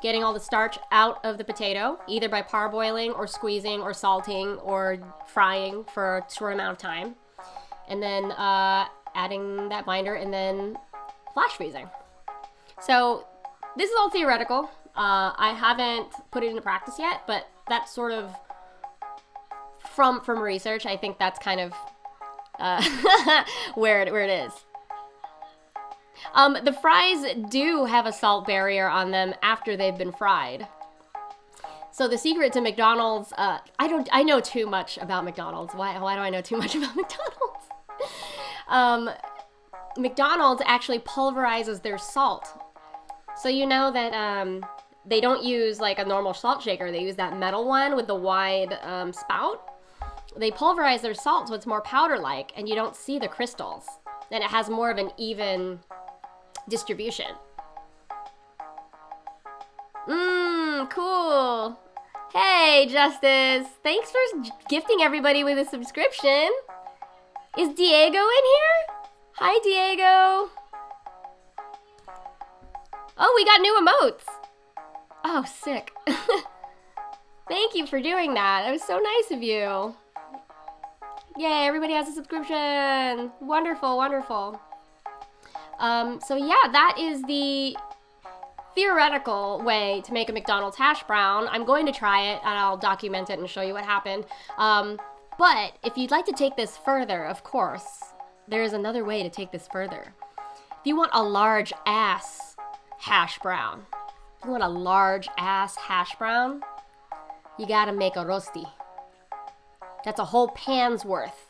getting all the starch out of the potato, either by parboiling or squeezing or salting or frying for a short amount of time, and then adding that binder and then flash freezing. So this is all theoretical. I haven't put it into practice yet, but that's sort of from research. I think that's kind of where it is. The fries do have a salt barrier on them after they've been fried. So the secret to McDonald's, I know too much about McDonald's. Why do I know too much about McDonald's? McDonald's actually pulverizes their salt. So you know that they don't use like a normal salt shaker. They use that metal one with the wide spout. They pulverize their salt so it's more powder-like, and you don't see the crystals. And it has more of an even distribution. Cool. Hey, Justice. Thanks for gifting everybody with a subscription. Is Diego in here? Hi, Diego. Oh, we got new emotes. Oh, sick. Thank you for doing that. That was so nice of you. Yay, everybody has a subscription. Wonderful, wonderful. So yeah, that is the theoretical way to make a McDonald's hash brown. I'm going to try it and I'll document it and show you what happened. But if you'd like to take this further, of course, there is another way to take this further. If you want a large ass hash brown, you gotta make a rosti. That's a whole pan's worth.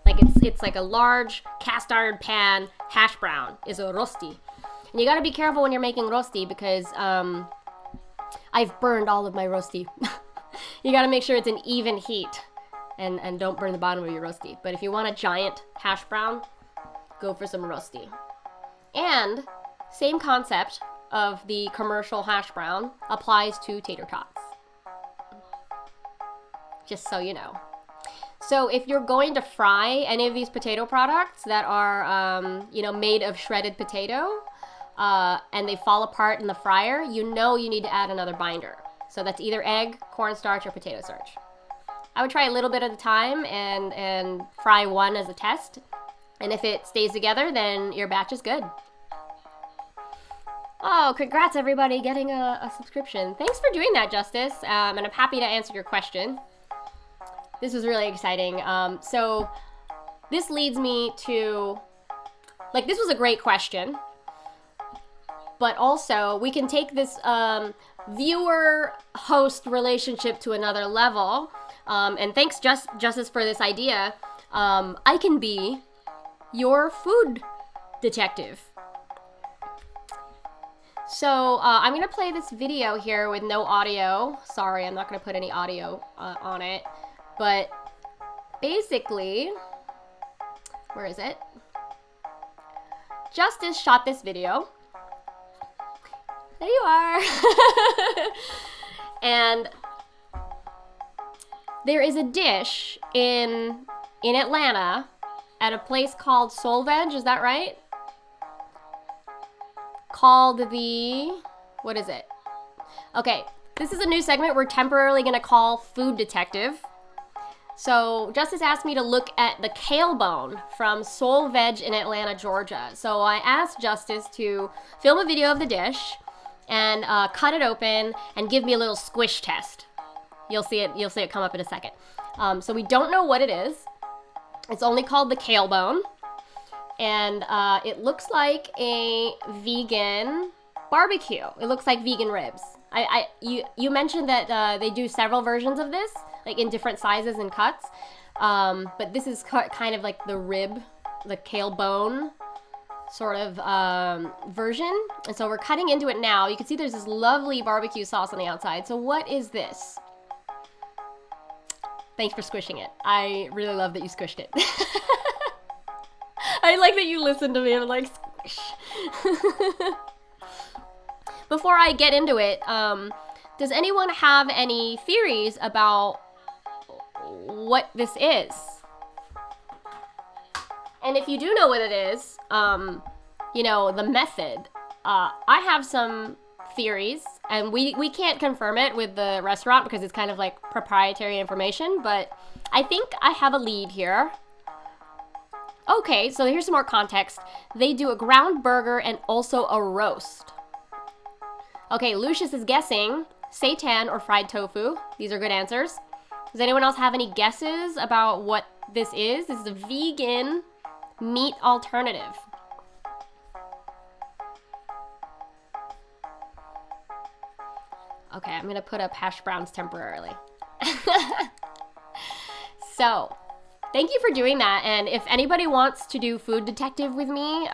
Like it's like a large cast iron pan hash brown is a rosti. And you gotta be careful when you're making rosti because I've burned all of my rosti. You gotta make sure it's an even heat and don't burn the bottom of your rosti. But if you want a giant hash brown, go for some rosti. And same concept of the commercial hash brown applies to tater tots. Just so you know. So if you're going to fry any of these potato products that are, made of shredded potato, and they fall apart in the fryer, you need to add another binder. So that's either egg, cornstarch, or potato starch. I would try a little bit at a time and fry one as a test. And if it stays together, then your batch is good. Oh, congrats everybody getting a subscription. Thanks for doing that, Justice. And I'm happy to answer your question. This was really exciting. So this leads me to, this was a great question, but also we can take this viewer-host relationship to another level. And thanks, Justice, for this idea. I can be your food detective. So I'm going to play this video here with no audio. Sorry, I'm not going to put any audio on it. But basically, where is it? Justice shot this video. There you are. And there is a dish in Atlanta at a place called Soul Veg, is that right? Called what is it? Okay, this is a new segment we're temporarily going to call Food Detective. So Justice asked me to look at the kale bone from Soul Veg in Atlanta, Georgia. So I asked Justice to film a video of the dish and cut it open and give me a little squish test. You'll see it come up in a second. So we don't know what it is. It's only called the kale bone. And it looks like a vegan barbecue. It looks like vegan ribs. You mentioned that they do several versions of this, like in different sizes and cuts. But this is kind of like the rib, the kale bone sort of version. And so we're cutting into it now. You can see there's this lovely barbecue sauce on the outside. So what is this? Thanks for squishing it. I really love that you squished it. I like that you listened to me. I'm like, squish. Before I get into it, does anyone have any theories about what this is? And if you do know what it is, you know, the method, I have some theories, and we can't confirm it with the restaurant because it's kind of like proprietary information, but I think I have a lead here. Okay, so here's some more context. They do a ground burger and also a roast. Okay, Lucious is guessing seitan or fried tofu. These are good answers. Does anyone else have any guesses about what this is? This is a vegan meat alternative. Okay, I'm gonna put up Hashbrowns temporarily. So, thank you for doing that, and if anybody wants to do food detective with me,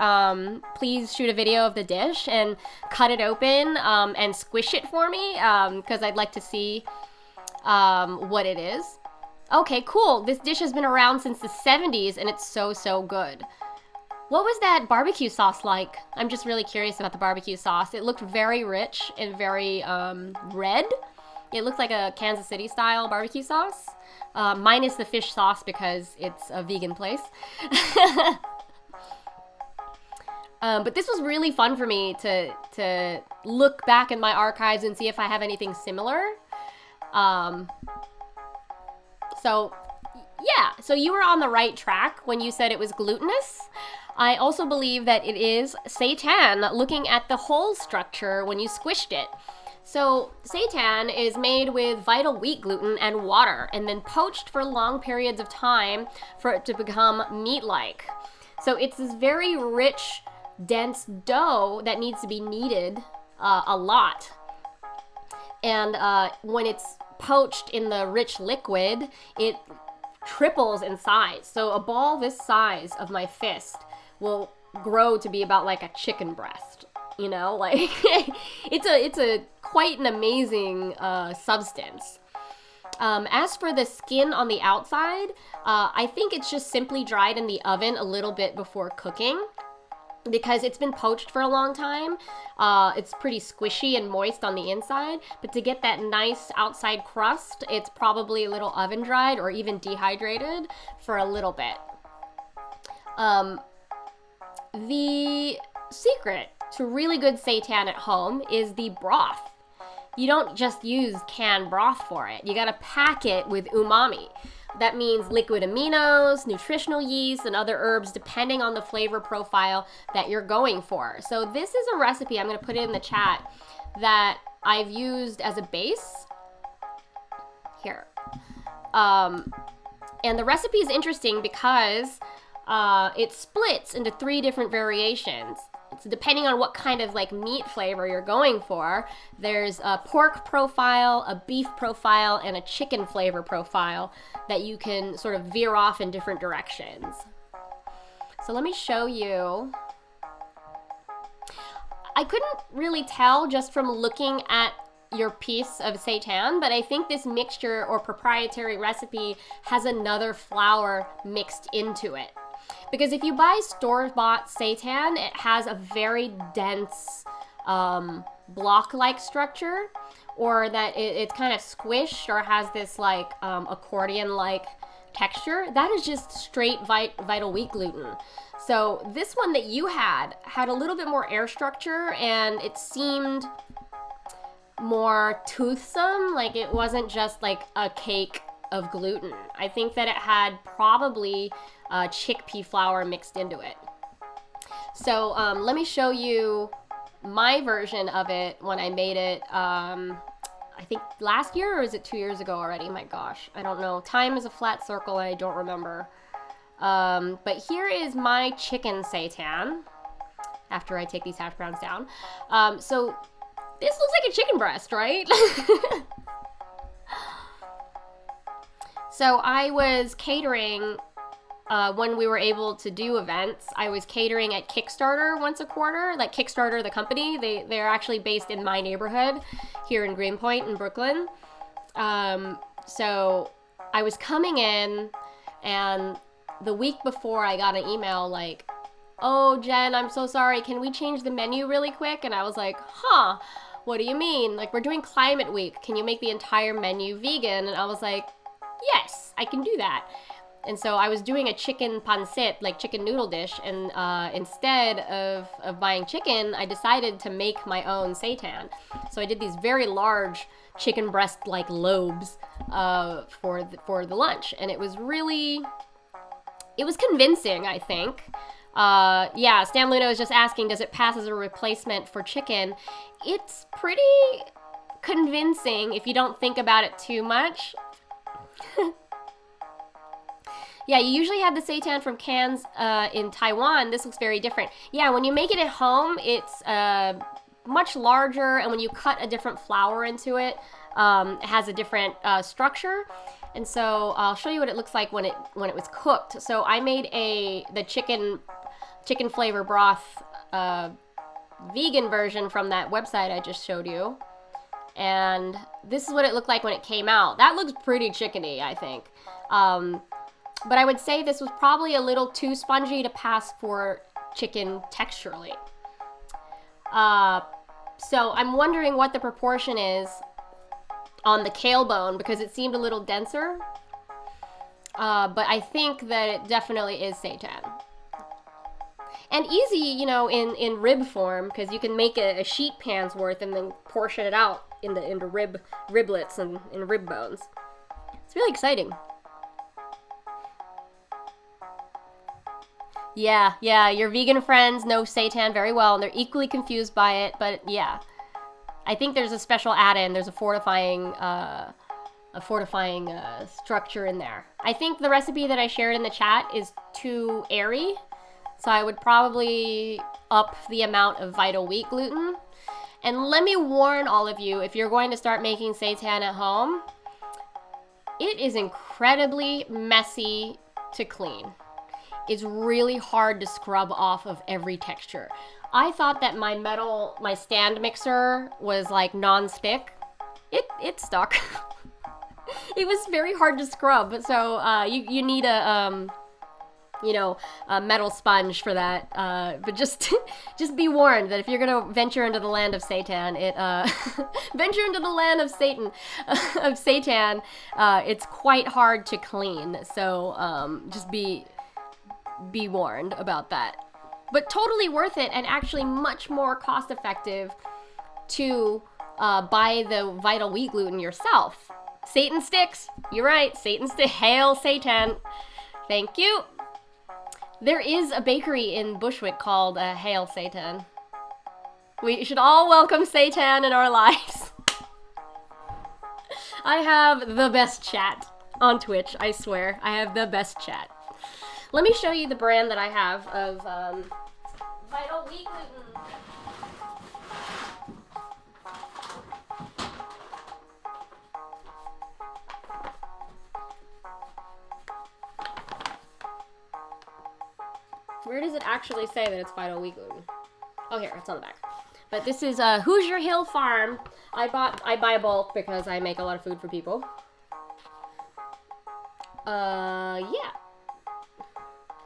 please shoot a video of the dish and cut it open and squish it for me, because I'd like to see what it is. Okay, cool. This dish has been around since the 70s, and it's so good. What was that barbecue sauce like? I'm just really curious about the barbecue sauce. It looked very rich and very red. It looked like a Kansas City style barbecue sauce, minus the fish sauce because it's a vegan place. But this was really fun for me to look back in my archives and see if I have anything similar. So yeah, so you were on the right track when you said it was glutinous. I also believe that it is seitan, looking at the whole structure when you squished it. So seitan is made with vital wheat gluten and water and then poached for long periods of time for it to become meat-like. So it's this very rich, dense dough that needs to be kneaded a lot. And when it's poached in the rich liquid, it triples in size. So a ball this size of my fist will grow to be about like a chicken breast, you know, like it's a quite an amazing substance. As for the skin on the outside, I think it's just simply dried in the oven a little bit before cooking because it's been poached for a long time. It's pretty squishy and moist on the inside, but to get that nice outside crust, it's probably a little oven dried or even dehydrated for a little bit. The secret to really good seitan at home is the broth. You don't just use canned broth for it. You gotta pack it with umami. That means liquid aminos, nutritional yeast, and other herbs depending on the flavor profile that you're going for. So this is a recipe, I'm gonna put it in the chat, that I've used as a base. Here. And the recipe is interesting because it splits into 3 different variations. So depending on what kind of like meat flavor you're going for, there's a pork profile, a beef profile, and a chicken flavor profile that you can sort of veer off in different directions. So let me show you. I couldn't really tell just from looking at your piece of seitan, but I think this mixture or proprietary recipe has another flour mixed into it. Because if you buy store-bought seitan, it has a very dense block-like structure, or that it's kind of squished or has this like accordion-like texture. That is just straight vital wheat gluten. So this one that you had a little bit more air structure, and it seemed more toothsome. Like it wasn't just like a cake of gluten. I think that it had probably chickpea flour mixed into it. So let me show you my version of it when I made it, I think last year, or is it 2 years ago already? My gosh, I don't know. Time is a flat circle and I don't remember. But here is my chicken seitan. after I take these hash browns down. So this looks like a chicken breast, right? So I was catering when we were able to do events. I was catering at Kickstarter once a quarter, like Kickstarter, the company. They're actually based in my neighborhood here in Greenpoint in Brooklyn. So I was coming in, and the week before I got an email like, "Oh, Jen, I'm so sorry. Can we change the menu really quick?" And I was like, "Huh, what do you mean? Like, we're doing Climate Week. Can you make the entire menu vegan?" And I was like, "Yes, I can do that." And so I was doing a chicken pancit, like chicken noodle dish, and instead of buying chicken, I decided to make my own seitan. So I did these very large chicken breast-like lobes for the lunch, and it was convincing, I think. Yeah, Stan Luna was just asking, does it pass as a replacement for chicken? It's pretty convincing if you don't think about it too much. Yeah, you usually have the seitan from cans in Taiwan. This looks very different. Yeah, when you make it at home, it's much larger, and when you cut a different flour into it, it has a different structure. And so I'll show you what it looks like when it was cooked. So I made the chicken flavor broth vegan version from that website I just showed you. And this is what it looked like when it came out. That looks pretty chickeny, I think. But I would say this was probably a little too spongy to pass for chicken texturally. So I'm wondering what the proportion is on the kale bone, because it seemed a little denser. But I think that it definitely is seitan. And easy, you know, in rib form, because you can make a sheet pan's worth and then portion it out into riblets and rib bones. It's really exciting. Yeah, your vegan friends know seitan very well, and they're equally confused by it, but yeah. I think there's a special add-in. There's a fortifying structure in there. I think the recipe that I shared in the chat is too airy, so I would probably up the amount of vital wheat gluten. And let me warn all of you, if you're going to start making seitan at home, it is incredibly messy to clean. It's really hard to scrub off of every texture. I thought that my stand mixer was like non-stick. It stuck. It was very hard to scrub. So you need a metal sponge for that. But just be warned that if you're gonna venture into the land of Seitan, venture into the land of Satan, of Seitan, it's quite hard to clean. So just be warned about that. But totally worth it, and actually much more cost effective to buy the vital wheat gluten yourself. Seitan sticks. You're right. Seitan stick. Hail Seitan. Thank you. There is a bakery in Bushwick called Hail Seitan. We should all welcome Seitan in our lives. I have the best chat on Twitch. I swear. I have the best chat. Let me show you the brand that I have of vital wheat gluten. Where does it actually say that it's vital wheat gluten? Oh, here, it's on the back. But this is Hoosier Hill Farm. I buy bulk because I make a lot of food for people. Yeah.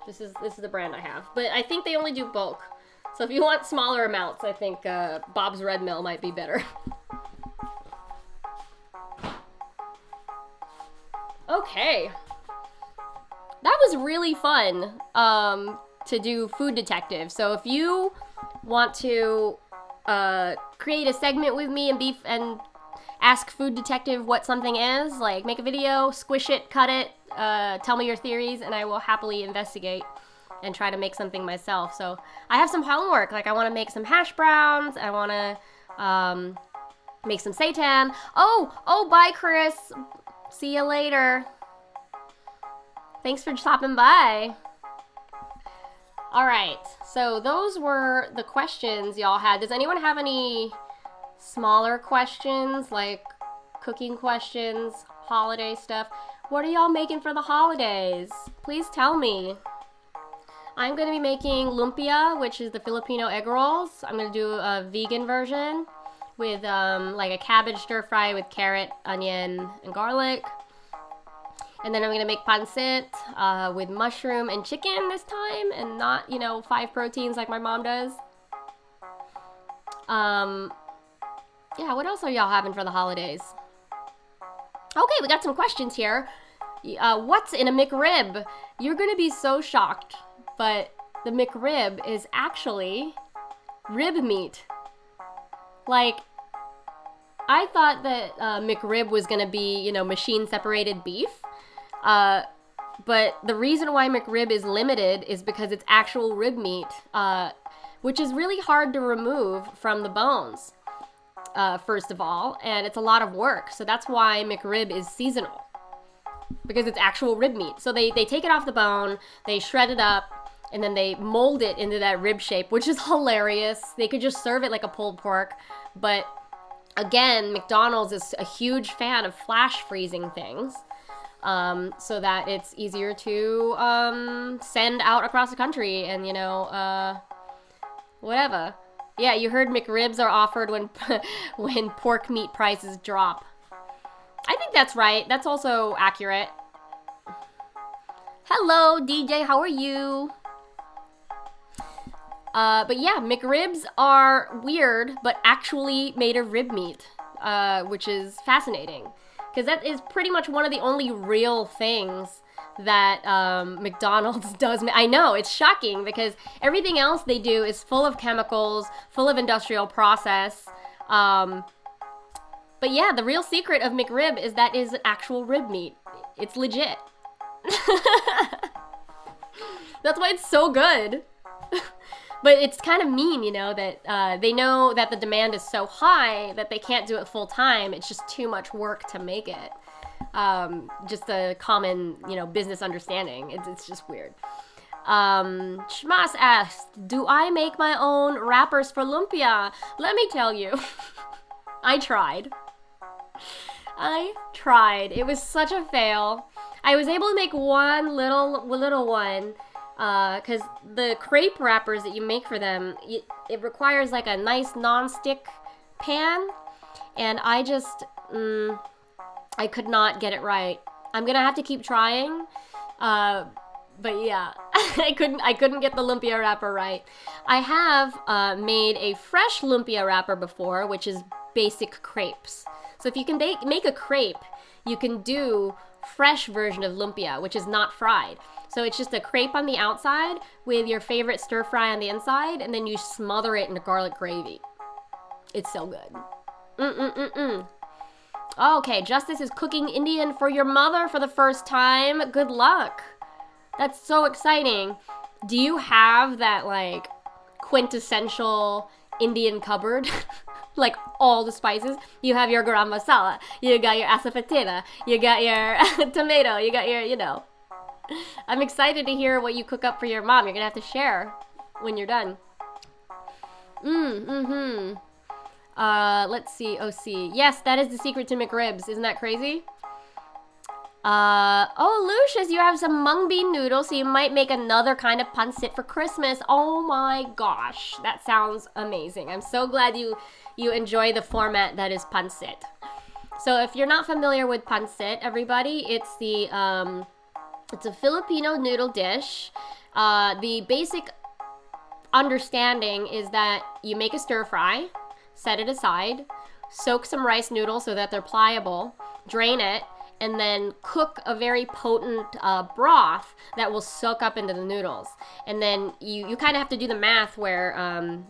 This is the brand I have. But I think they only do bulk. So if you want smaller amounts, I think Bob's Red Mill might be better. Okay. That was really fun to do Food Detective. So if you want to create a segment with me and ask Food Detective what something is, like make a video, squish it, cut it, tell me your theories, and I will happily investigate and try to make something myself. So I have some homework. Like I want to make some hash browns. I want to make some seitan. Oh, bye, Chris. See you later. Thanks for stopping by. All right, so those were the questions y'all had. Does anyone have any smaller questions, like cooking questions, holiday stuff? What are y'all making for the holidays? Please tell me. I'm going to be making lumpia, which is the Filipino egg rolls. I'm going to do a vegan version with like a cabbage stir fry with carrot, onion, and garlic. And then I'm going to make pancit with mushroom and chicken this time, and not, 5 proteins like my mom does. Yeah, what else are y'all having for the holidays? Okay, we got some questions here. What's in a McRib? You're going to be so shocked, but the McRib is actually rib meat. Like, I thought that McRib was going to be, machine-separated beef. But the reason why McRib is limited is because it's actual rib meat, which is really hard to remove from the bones, first of all, and it's a lot of work. So that's why McRib is seasonal, because it's actual rib meat. So they take it off the bone, they shred it up, and then they mold it into that rib shape, which is hilarious. They could just serve it like a pulled pork, but again, McDonald's is a huge fan of flash freezing things. So that it's easier to send out across the country and, whatever. Yeah, you heard McRibs are offered when when pork meat prices drop. I think that's right. That's also accurate. Hello, DJ. How are you? But yeah, McRibs are weird, but actually made of rib meat, which is fascinating. Because that is pretty much one of the only real things that McDonald's does. I know, it's shocking because everything else they do is full of chemicals, full of industrial process. But yeah, the real secret of McRib is that is actual rib meat. It's legit. That's why it's so good. But it's kind of mean, that they know that the demand is so high that they can't do it full time. It's just too much work to make it. Just a common, business understanding. It's just weird. Shmas asked, do I make my own wrappers for lumpia? Let me tell you, I tried. It was such a fail. I was able to make one little one. Because the crepe wrappers that you make for them, it requires like a nice non-stick pan, and I just, I could not get it right. I'm gonna have to keep trying, but yeah, I couldn't get the lumpia wrapper right. I have made a fresh lumpia wrapper before, which is basic crepes. So if you can make a crepe, you can do fresh version of lumpia, which is not fried. So it's just a crepe on the outside with your favorite stir fry on the inside, and then you smother it in garlic gravy. It's so good. Okay, Justice is cooking Indian for your mother for the first time. Good luck. That's so exciting. Do you have that, like, quintessential Indian cupboard? Like, all the spices? You have your garam masala, you got your asafoetida, you got your tomato, you got your, I'm excited to hear what you cook up for your mom. You're gonna have to share when you're done. Let's see. OC. Yes, that is the secret to McRibs. Isn't that crazy? Oh, Lucious, you have some mung bean noodles, so you might make another kind of pancit for Christmas. Oh my gosh, that sounds amazing. I'm so glad you enjoy the format that is pancit. So if you're not familiar with pancit, everybody, it's a Filipino noodle dish. The basic understanding is that you make a stir fry, set it aside, soak some rice noodles so that they're pliable, drain it, and then cook a very potent broth that will soak up into the noodles. And then you kind of have to do the math where,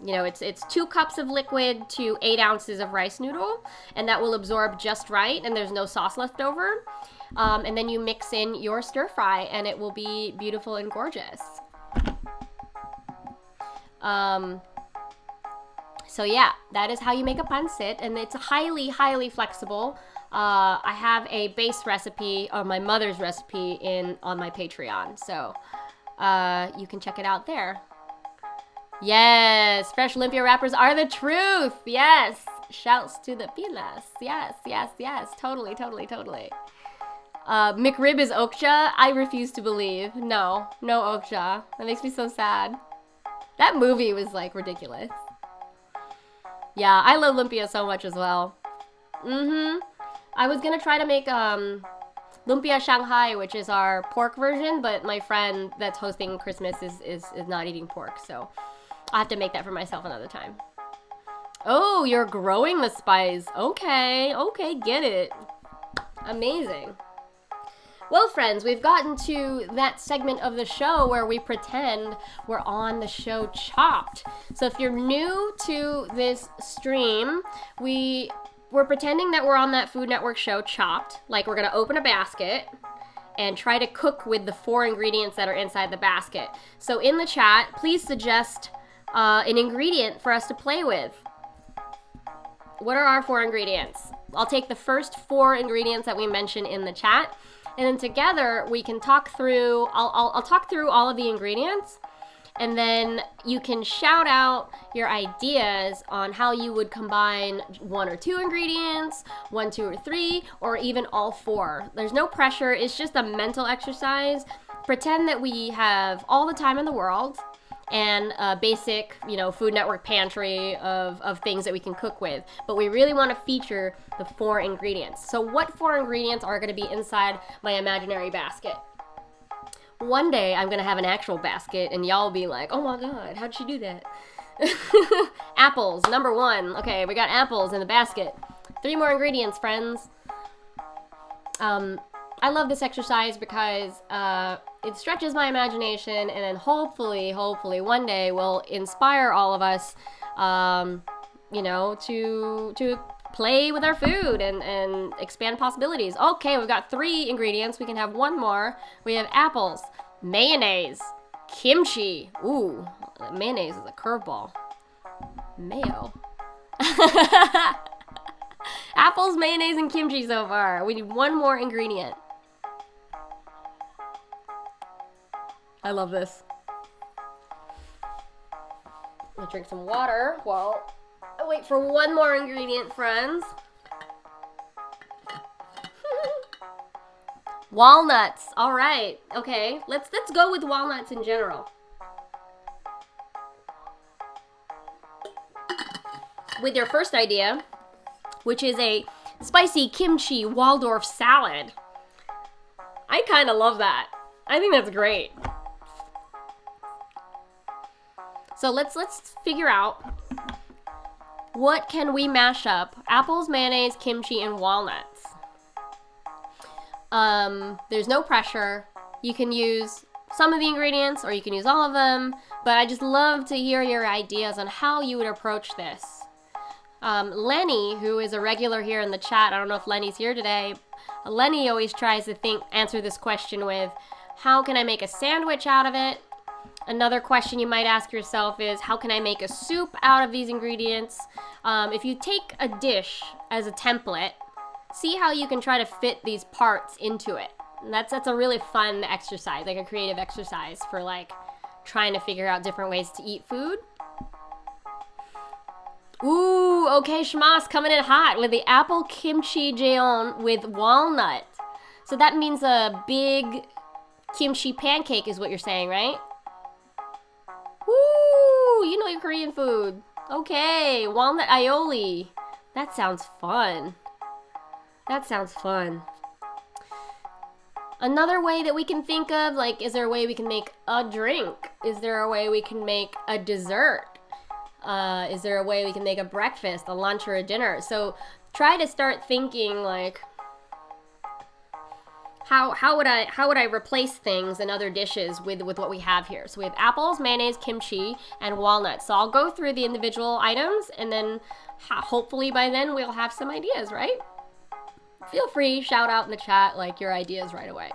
it's 2 cups of liquid to 8 ounces of rice noodle, and that will absorb just right, and there's no sauce left over. And then you mix in your stir fry, and it will be beautiful and gorgeous. So yeah, that is how you make a pancit, and it's highly, highly flexible. I have a base recipe, or my mother's recipe, on my Patreon, so you can check it out there. Yes, fresh Lumpia wrappers are the truth. Yes. Shouts to the pilas. Yes, yes, yes. Totally, totally, totally. McRib is okja. I refuse to believe. No okja. That makes me so sad. That movie was like ridiculous. Yeah, I love Lumpia so much as well. I was gonna try to make Lumpia Shanghai, which is our pork version, but my friend that's hosting Christmas is not eating pork, so I'll have to make that for myself another time. Oh, you're growing the spice. Okay, get it. Amazing. Well, friends, we've gotten to that segment of the show where we pretend we're on the show Chopped. So if you're new to this stream, we're pretending that we're on that Food Network show Chopped. Like, we're going to open a basket and try to cook with the 4 ingredients that are inside the basket. So in the chat, please suggest an ingredient for us to play with. What are our 4 ingredients? I'll take the first 4 ingredients that we mention in the chat, and then together we can talk through, I'll talk through all of the ingredients, and then you can shout out your ideas on how you would combine 1 or 2 ingredients, 1, 2, or 3, or even all 4. There's no pressure, it's just a mental exercise. Pretend that we have all the time in the world and a basic, Food Network pantry of things that we can cook with. But we really want to feature the 4 ingredients. So what 4 ingredients are going to be inside my imaginary basket? One day I'm going to have an actual basket and y'all will be like, oh my god, how'd she do that? Apples, number 1. Okay, we got apples in the basket. 3 more ingredients, friends. I love this exercise because it stretches my imagination, and then hopefully one day will inspire all of us, to play with our food and expand possibilities. Okay, we've got 3 ingredients. We can have 1 more. We have apples, mayonnaise, kimchi. Ooh, mayonnaise is a curveball. Mayo. Apples, mayonnaise, and kimchi so far. We need 1 more ingredient. I love this. I'm gonna drink some water while I wait for 1 more ingredient, friends. Walnuts. All right. Okay. Let's go with walnuts in general. With your first idea, which is a spicy kimchi Waldorf salad. I kind of love that. I think that's great. So let's figure out what can we mash up. Apples, mayonnaise, kimchi, and walnuts. There's no pressure. You can use some of the ingredients or you can use all of them, but I just love to hear your ideas on how you would approach this. Lenny, who is a regular here in the chat, I don't know if Lenny's here today. Lenny always tries to answer this question with, how can I make a sandwich out of it? Another question you might ask yourself is, how can I make a soup out of these ingredients? If you take a dish as a template, see how you can try to fit these parts into it. And that's a really fun exercise, like a creative exercise for like trying to figure out different ways to eat food. Ooh, okay, Shmas coming in hot with the apple kimchi jeon with walnut. So that means a big kimchi pancake is what you're saying, right? Woo, you know your Korean food. Okay, walnut aioli. That sounds fun. That sounds fun. Another way that we can think of, like, is there a way we can make a drink? Is there a way we can make a dessert? Is there a way we can make a breakfast, a lunch, or a dinner? So try to start thinking like, how would I replace things in other dishes with what we have here? So we have apples, mayonnaise, kimchi, and walnuts. So I'll go through the individual items, and then hopefully by then we'll have some ideas, right? Feel free, shout out in the chat like your ideas right away.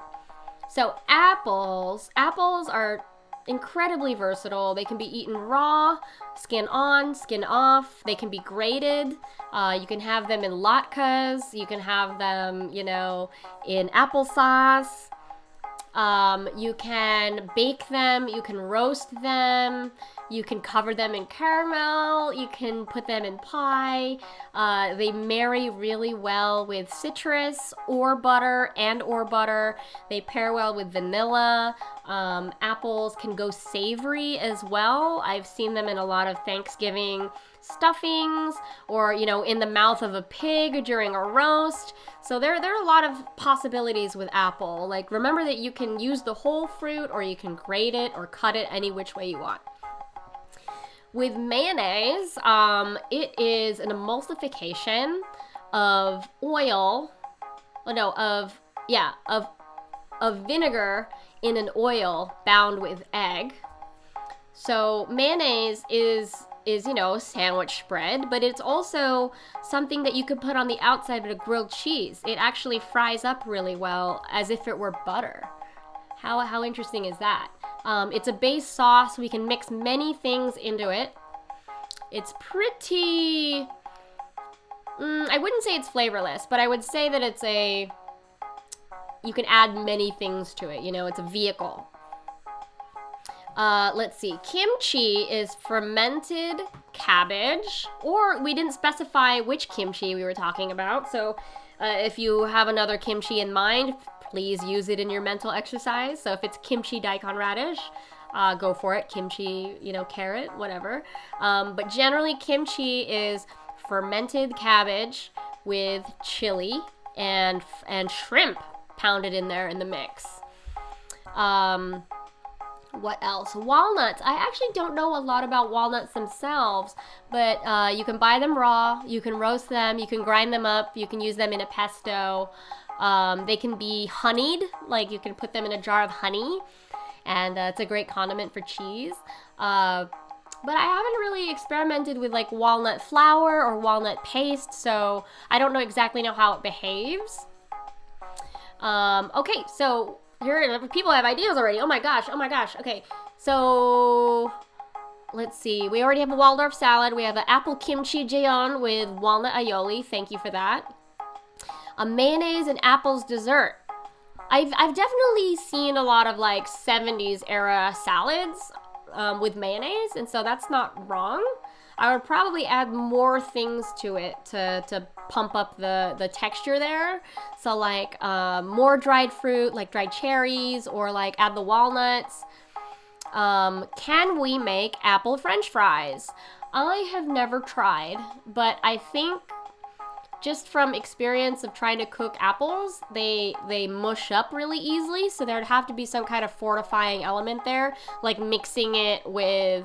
So apples are incredibly versatile. They can be eaten raw, skin on, skin off. They can be grated. You can have them in latkes. You can have them, in applesauce. You can bake them, you can roast them, you can cover them in caramel, you can put them in pie. They marry really well with citrus or butter. They pair well with vanilla. Apples can go savory as well. I've seen them in a lot of Thanksgiving stuffings, or in the mouth of a pig during a roast. So there are a lot of possibilities with apple. Like, remember that you can use the whole fruit, or you can grate it or cut it any which way you want. With mayonnaise, it is an emulsification of oil. Of vinegar in an oil bound with egg. So mayonnaise is sandwich spread, but it's also something that you could put on the outside of a grilled cheese. It actually fries up really well as if it were butter. How interesting is that? It's a base sauce. We can mix many things into it. It's pretty... I wouldn't say it's flavorless, but I would say that you can add many things to it. It's a vehicle. Let's see. Kimchi is fermented cabbage, or we didn't specify which kimchi we were talking about. So if you have another kimchi in mind, please use it in your mental exercise. So if it's kimchi daikon radish, go for it. Kimchi, carrot, whatever. But generally, kimchi is fermented cabbage with chili and shrimp pounded in there in the mix. What else? Walnuts. I actually don't know a lot about walnuts themselves, but you can buy them raw, you can roast them, you can grind them up, you can use them in a pesto. They can be honeyed, like you can put them in a jar of honey, and it's a great condiment for cheese. But I haven't really experimented with like walnut flour or walnut paste, so I don't exactly know how it behaves. Okay, so here, people have ideas already. Oh my gosh. Okay, so let's see. We already have a Waldorf salad. We have an apple kimchi jeon with walnut aioli. Thank you for that. A mayonnaise and apples dessert. I've definitely seen a lot of like 70s era salads with mayonnaise, and so that's not wrong. I would probably add more things to it to pump up the texture there. So like more dried fruit, like dried cherries, or like add the walnuts. Can we make apple French fries? I have never tried, but I think just from experience of trying to cook apples, they mush up really easily. So there'd have to be some kind of fortifying element there, like mixing it with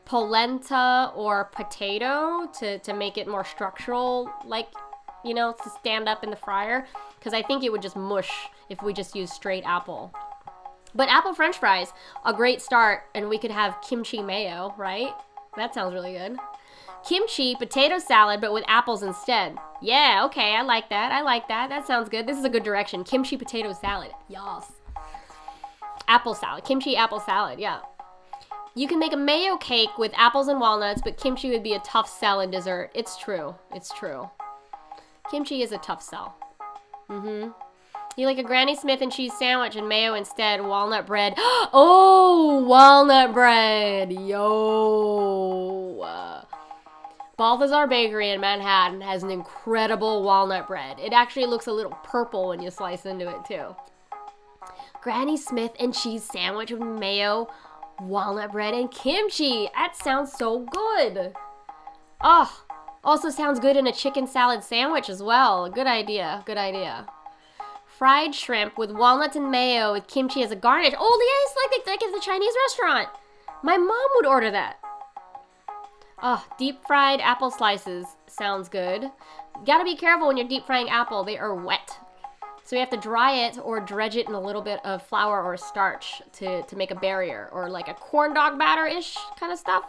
polenta or potato to make it more structural, like, to stand up in the fryer, because I think it would just mush if we just use straight apple. But apple French fries, a great start, and we could have kimchi mayo, right? That sounds really good. Kimchi potato salad, but with apples instead. Yeah, okay, I like that. That sounds good. This is a good direction. Kimchi potato salad. Yas. Apple salad. Kimchi apple salad, yeah. You can make a mayo cake with apples and walnuts, but kimchi would be a tough sell in dessert. It's true. Kimchi is a tough sell. You like a Granny Smith and cheese sandwich and mayo instead, walnut bread. Oh, walnut bread. Yo. Balthazar Bakery in Manhattan has an incredible walnut bread. It actually looks a little purple when you slice into it too. Granny Smith and cheese sandwich with mayo, walnut bread, and kimchi. That sounds so good. Oh, also sounds good in a chicken salad sandwich as well. Good idea. Fried shrimp with walnuts and mayo with kimchi as a garnish. Oh, yes, like at the Chinese restaurant. My mom would order that. Oh, deep fried apple slices. Sounds good. Gotta be careful when you're deep frying apple. They are wet. So you have to dry it or dredge it in a little bit of flour or starch to make a barrier, or like a corn dog batter-ish kind of stuff.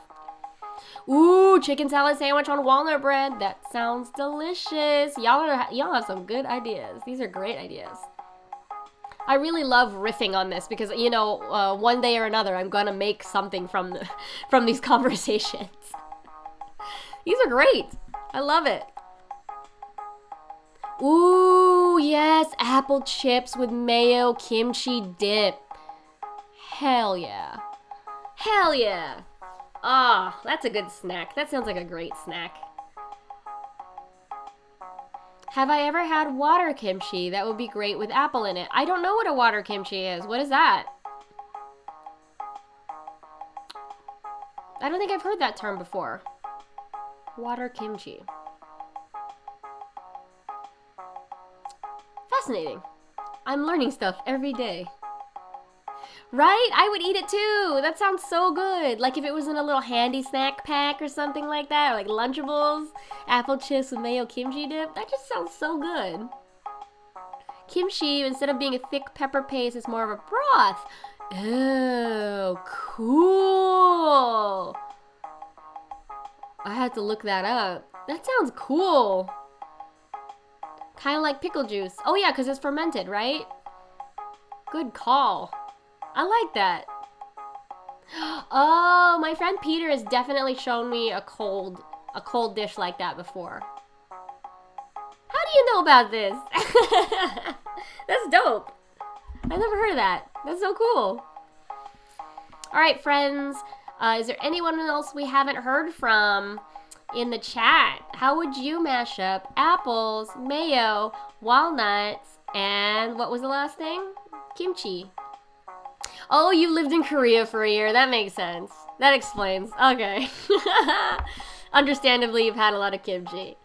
Ooh, chicken salad sandwich on walnut bread. That sounds delicious. Y'all have some good ideas. These are great ideas. I really love riffing on this because, one day or another I'm gonna make something from these conversations. These are great. I love it. Ooh, Ooh, yes, apple chips with mayo kimchi dip. Hell yeah. Hell yeah. Ah, that's a good snack. That sounds like a great snack. Have I ever had water kimchi? That would be great with apple in it. I don't know what a water kimchi is. What is that? I don't think I've heard that term before. Water kimchi. Fascinating. I'm learning stuff every day. Right? I would eat it too. That sounds so good. Like if it was in a little handy snack pack or something like that, or like Lunchables, apple chips with mayo kimchi dip. That just sounds so good. Kimchi, instead of being a thick pepper paste, is more of a broth. Oh, cool. I had to look that up. That sounds cool. Kind of like pickle juice. Oh yeah, because it's fermented, right? Good call. I like that. Oh, my friend Peter has definitely shown me a cold dish like that before. How do you know about this? That's dope. I never heard of that. That's so cool. All right, friends. Is there anyone else we haven't heard from in the chat? How would you mash up apples, mayo, walnuts, and what was the last thing? Kimchi. Oh, you lived in Korea for a year. That makes sense. That explains. Okay. Understandably, you've had a lot of kimchi.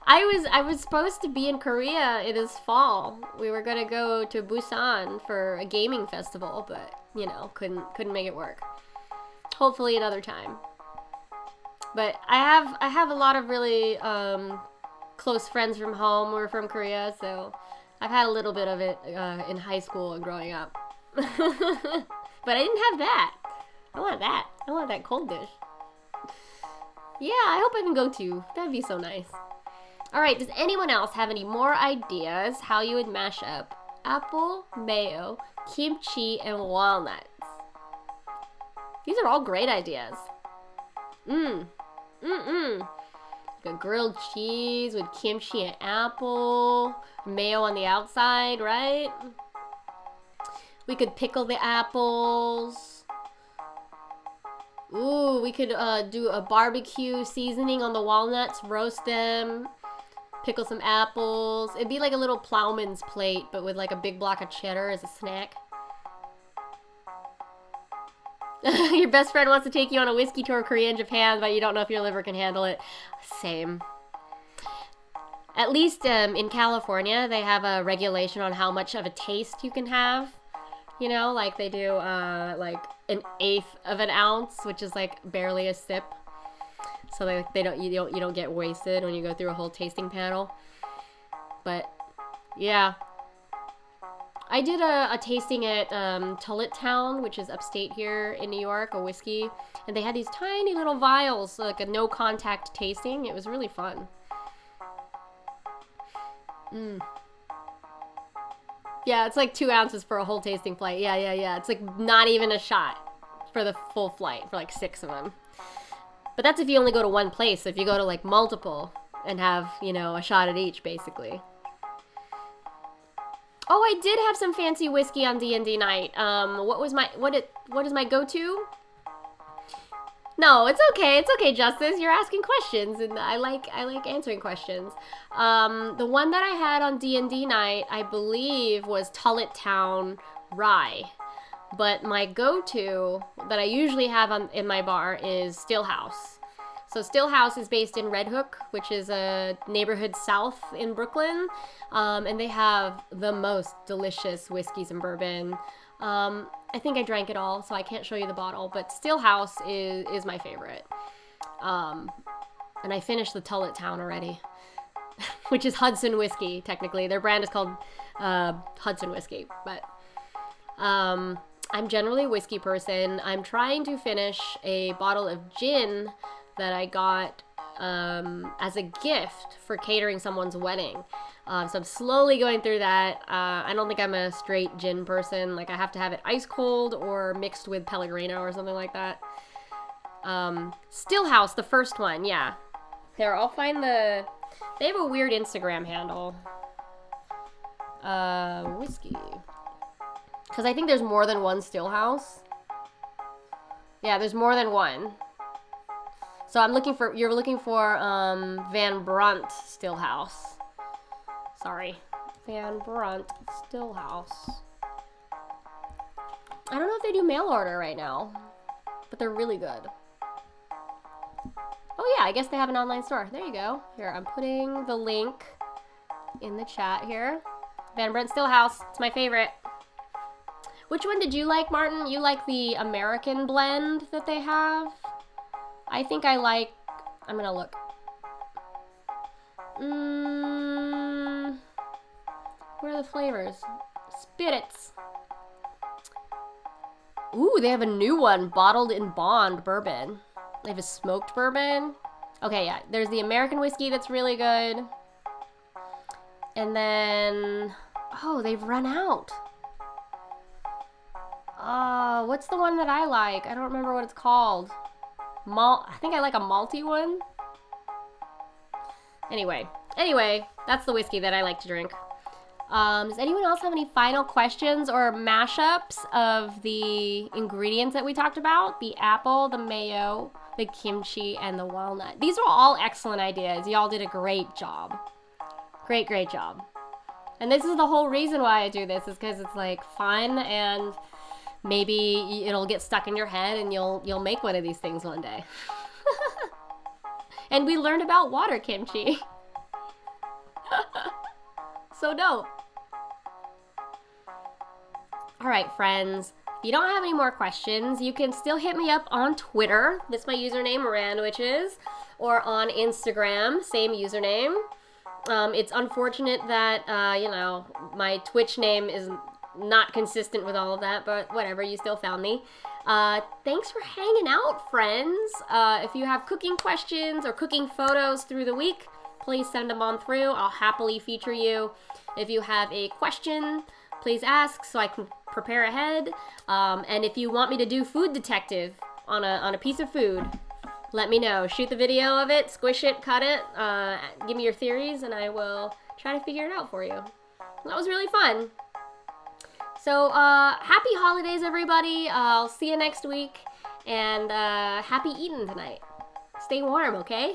I was supposed to be in Korea this fall. We were gonna go to Busan for a gaming festival, but you know, couldn't make it work. Hopefully another time. But I have a lot of really close friends from home who are from Korea, so I've had a little bit of it in high school and growing up. But I didn't have that. I want that. I want that cold dish. Yeah, I hope I can go too. That'd be so nice. Alright, does anyone else have any more ideas how you would mash up apple, mayo, kimchi, and walnuts? These are all great ideas. Like a grilled cheese with kimchi and apple, mayo on the outside, right? We could pickle the apples. Ooh, we could do a barbecue seasoning on the walnuts, roast them, pickle some apples. It'd be like a little plowman's plate, but with like a big block of cheddar as a snack. Your best friend wants to take you on a whiskey tour of Korea and Japan, but you don't know if your liver can handle it. Same. At least in California, they have a regulation on how much of a taste you can have. You know, like they do like 1/8 of an ounce, which is like barely a sip. So you don't get wasted when you go through a whole tasting panel. But yeah. I did a tasting at Town, which is upstate here in New York, a whiskey, and they had these tiny little vials, like a no-contact tasting. It was really fun. Yeah, it's like 2 ounces for a whole tasting flight. Yeah. It's like not even a shot for the full flight, for like 6 of them. But that's if you only go to one place. If you go to like multiple and have, you know, a shot at each, basically. Oh, I did have some fancy whiskey on D&D night. What is my go-to? No, it's okay, Justice. You're asking questions, and I like answering questions. The one that I had on D&D night, I believe, was Town Rye. But my go-to that I usually have in my bar is Stillhouse. So Stillhouse is based in Red Hook, which is a neighborhood south in Brooklyn, and they have the most delicious whiskeys and bourbon. I think I drank it all, so I can't show you the bottle, but Stillhouse is my favorite. And I finished the Town already, which is Hudson Whiskey, technically. Their brand is called Hudson Whiskey, but I'm generally a whiskey person. I'm trying to finish a bottle of gin that I got as a gift for catering someone's wedding. So I'm slowly going through that. I don't think I'm a straight gin person. Like, I have to have it ice cold or mixed with Pellegrino or something like that. Stillhouse, the first one, yeah. Here, I'll find they have a weird Instagram handle. Whiskey. Because I think there's more than one Stillhouse. Yeah, there's more than one. So you're looking for, Van Brunt Stillhouse. Sorry. Van Brunt Stillhouse. I don't know if they do mail order right now, but they're really good. Oh yeah, I guess they have an online store. There you go. Here, I'm putting the link in the chat here. Van Brunt Stillhouse. It's my favorite. Which one did you like, Martin? You like the American blend that they have? I think I like... I'm gonna look. What are the flavors? Spirits. Ooh, they have a new one. Bottled in Bond bourbon. They have a smoked bourbon. Okay, yeah. There's the American whiskey that's really good. And then... Oh, they've run out. What's the one that I like? I don't remember what it's called. I think I like a malty one. Anyway, that's the whiskey that I like to drink. Does anyone else have any final questions or mashups of the ingredients that we talked about? The apple, the mayo, the kimchi, and the walnut. These are all excellent ideas. Y'all did a great job. Great job. And this is the whole reason why I do this, is because it's like fun, and maybe it'll get stuck in your head and you'll make one of these things one day. And we learned about water kimchi. So dope. Alright, friends. If you don't have any more questions, you can still hit me up on Twitter. That's my username, Randwiches. Or on Instagram, same username. It's unfortunate that, my Twitch name is not consistent with all of that, but whatever, you still found me. Thanks for hanging out, friends. If you have cooking questions or cooking photos through the week, please send them on through. I'll happily feature you. If you have a question, please ask so I can prepare ahead. And if you want me to do food detective on a piece of food, let me know. Shoot the video of it, squish it, cut it, give me your theories, and I will try to figure it out for you. That was really fun. So, happy holidays, everybody. I'll see you next week, and happy eating tonight. Stay warm, okay?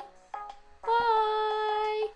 Bye!